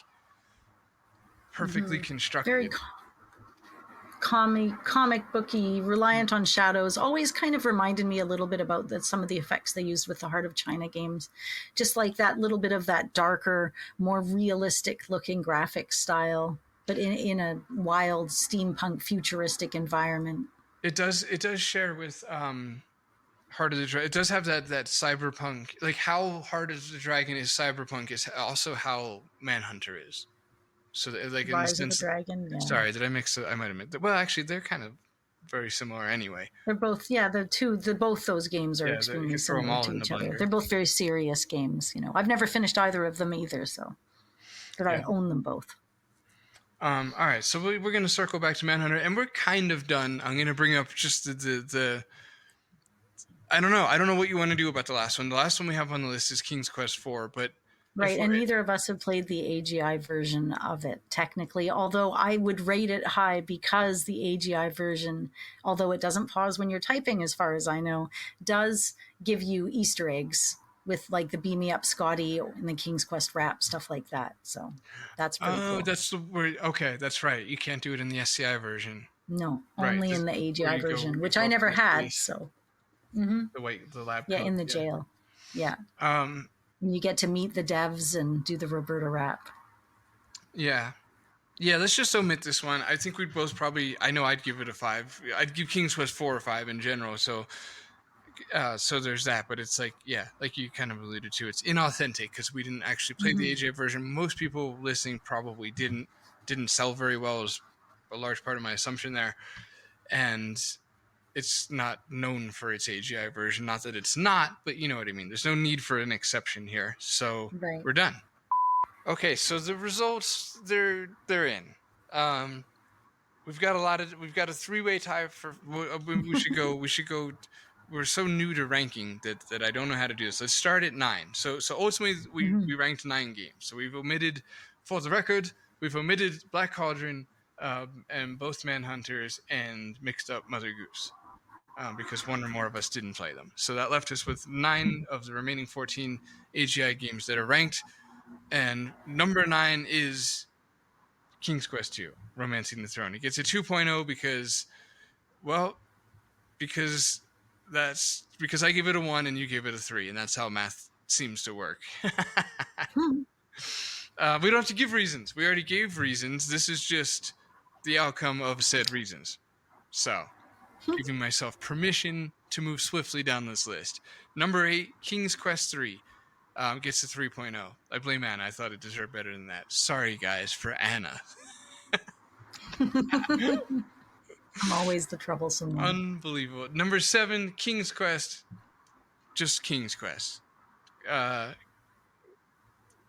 perfectly constructed. Very comic booky, reliant on shadows. Always kind of reminded me a little bit about some of the effects they used with the Heart of China games. Just like that little bit of that darker, more realistic looking graphic style, but in a wild steampunk futuristic environment. It does share with Heart of the Dragon. It does have that cyberpunk, like how Heart of the Dragon is cyberpunk is also how Manhunter is. So like Rise of the Dragon. Yeah. Sorry, did I mix it? I might have mixed. Well, actually, they're kind of very similar anyway. They're both, both those games are extremely similar to each other. They're both very serious games. I've never finished either of them either, but I own them both. All right, so we're going to circle back to Manhunter, and we're kind of done. I'm going to bring up just the I don't know what you want to do about the last one. The last one we have on the list is King's Quest IV, but right, and neither of us have played the AGI version of it, technically, although I would rate it high, because the AGI version, although it doesn't pause when you're typing, as far as I know, does give you Easter eggs with like the Beam Me Up Scotty and the King's Quest rap, stuff like that. So that's pretty cool. Oh, that's the word. Okay, that's right. You can't do it in the SCI version. No, only in the AGI version, which I never had. So the lab. Yeah, in the jail. Yeah. You get to meet the devs and do the Roberta rap. Yeah. Let's just omit this one. I think we'd both probably. I know I'd give it a 5. I'd give King's Quest 4 or 5 in general. So there's that. But it's like, like you kind of alluded to, it's inauthentic because we didn't actually play the AGI version. Most people listening probably didn't sell very well. Is a large part of my assumption there, and it's not known for its AGI version. Not that it's not, but you know what I mean. There's no need for an exception here. So We're done. Okay, so the results, they're in. We've got a 3-way tie for. We should go. We're so new to ranking that I don't know how to do this. Let's start at 9. So ultimately we ranked 9 games. So we've omitted, for the record, Black Cauldron, and both Manhunters, and mixed up Mother Goose. Because one or more of us didn't play them. So that left us with 9 of the remaining 14 AGI games that are ranked. And number 9 is King's Quest II, Romancing the Throne. It gets a 2.0 because I give it a 1 and you give it a 3. And that's how math seems to work. We don't have to give reasons. We already gave reasons. This is just the outcome of said reasons. So, giving myself permission to move swiftly down this list. Number 8, King's Quest 3. Gets a 3.0. I blame Anna. I thought it deserved better than that. Sorry, guys, for Anna. I'm always the troublesome one. Unbelievable. Number 7, King's Quest. Just King's Quest.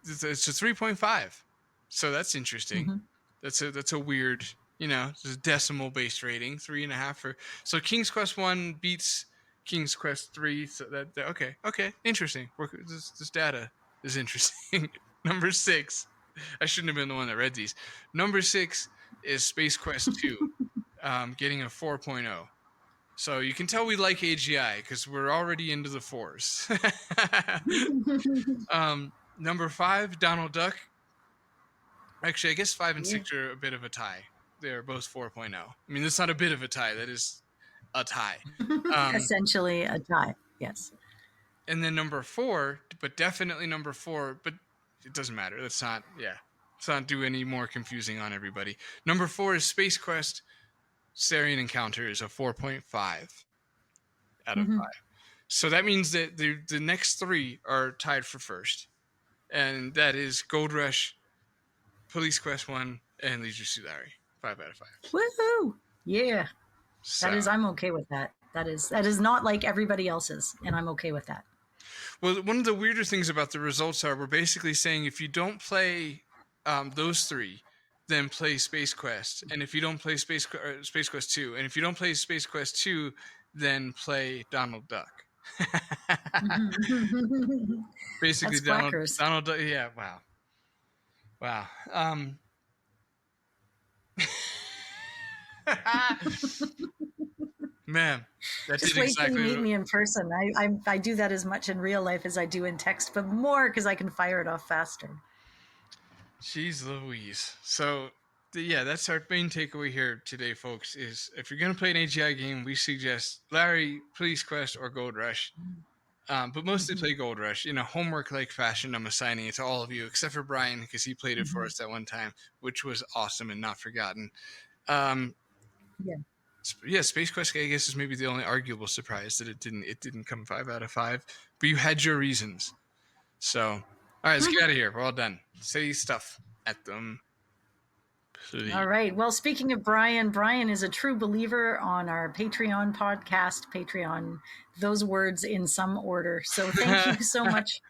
It's a 3.5. So that's interesting. Mm-hmm. That's a weird, it's a decimal based rating, 3.5 so King's Quest 1 beats King's Quest 3. So that okay, interesting. This data is interesting. Number 6. I shouldn't have been the one that read these. Number 6 is Space Quest 2, getting a 4.0. So you can tell we like AGI because we're already into the 4s. Number 5, Donald Duck. Actually, I guess 5 and 6 are a bit of a tie. They're both 4.0. I mean, that's not a bit of a tie. That is a tie. Essentially a tie, yes. And then number 4, but definitely number 4, but it doesn't matter. Let's not do any more confusing on everybody. Number 4 is Space Quest Sarian Encounter is a 4.5 out of 5. So that means that the next 3 are tied for first. And that is Gold Rush, Police Quest 1, and Leisure Suit Larry. 5 out of 5. Woohoo! Yeah. So, I'm okay with that. That is not like everybody else's, and I'm okay with that. Well, one of the weirder things about the results are we're basically saying if you don't play those 3, then play Space Quest. And if you don't play Space Quest 2, and if you don't play Space Quest 2, then play Donald Duck. Basically, Donald Duck. Yeah, wow. Man, that just did wait exactly. till you meet me in person. I do that as much in real life as I do in text, but more because I can fire it off faster. Jeez Louise. So, that's our main takeaway here today, folks, is if you're going to play an AGI game, we suggest Larry, Police Quest, or Gold Rush. But mostly play Gold Rush. Homework-like fashion, I'm assigning it to all of you, except for Brian, because he played it for us that one time, which was awesome and not forgotten. Space Quest, I guess, is maybe the only arguable surprise that it didn't come 5 out of 5. But you had your reasons. So, all right, let's get out of here. We're all done. Say stuff at them. Please. All right. Well, speaking of Brian is a true believer on our Patreon podcast. Patreon, those words in some order. So thank you so much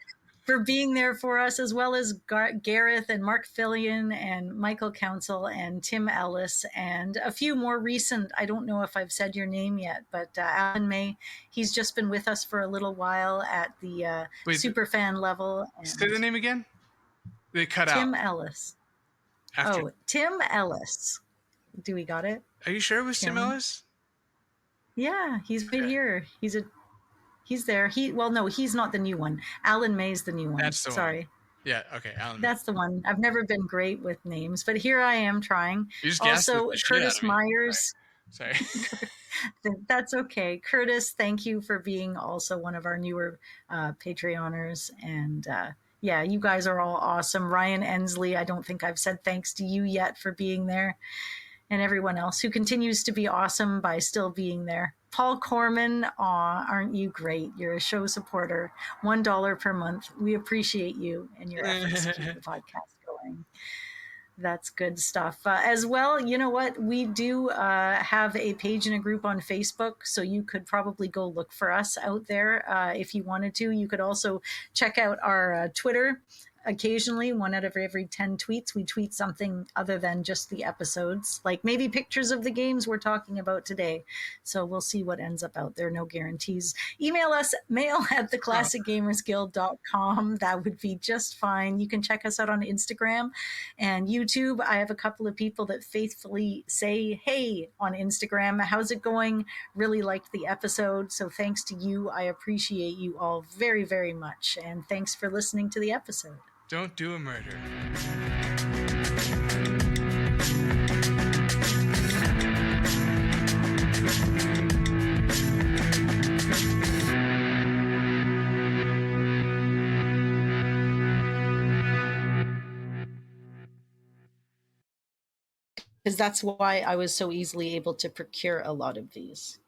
for being there for us, as well as Gareth and Mark Fillion and Michael Council and Tim Ellis and a few more recent. I don't know if I've said your name yet, but Alan May. He's just been with us for a little while at the super fan level. Say the name again. They cut out. Tim Ellis. Tim Ellis. Do we got it? Are you sure it was Tim Ellis? Yeah, he's right here. He's there. No, he's not the new one. Alan May's the new one. That's the Sorry. one. Yeah, okay, Alan. That's the one. I've never been great with names, but here I am trying. You just also, Curtis Myers. Sorry. That's okay. Curtis, thank you for being also one of our newer Patreoners. And you guys are all awesome. Ryan Ensley, I don't think I've said thanks to you yet for being there. And everyone else who continues to be awesome by still being there. Paul Corman, aren't you great? You're a show supporter. $1 per month. We appreciate you and your efforts to keep the podcast going. That's good stuff. As well, you know what? We do have a page and a group on Facebook, so you could probably go look for us out there if you wanted to. You could also check out our Twitter. Occasionally, 1 out of every 10 tweets, we tweet something other than just the episodes, like maybe pictures of the games we're talking about today. So we'll see what ends up out there. No guarantees. Email us, mail@theclassicgamersguild.com. That would be just fine. You can check us out on Instagram and YouTube. I have a couple of people that faithfully say, hey, on Instagram, how's it going? Really liked the episode. So thanks to you. I appreciate you all very, very much. And thanks for listening to the episode. Don't do a murder. because that's why I was so easily able to procure a lot of these.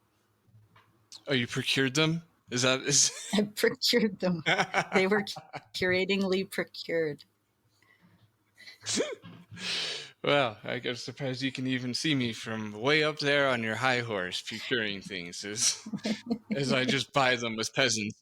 Oh, you procured them? Is I procured them. They were curatingly procured. Well, I'm surprised you can even see me from way up there on your high horse procuring things as I just buy them as peasants.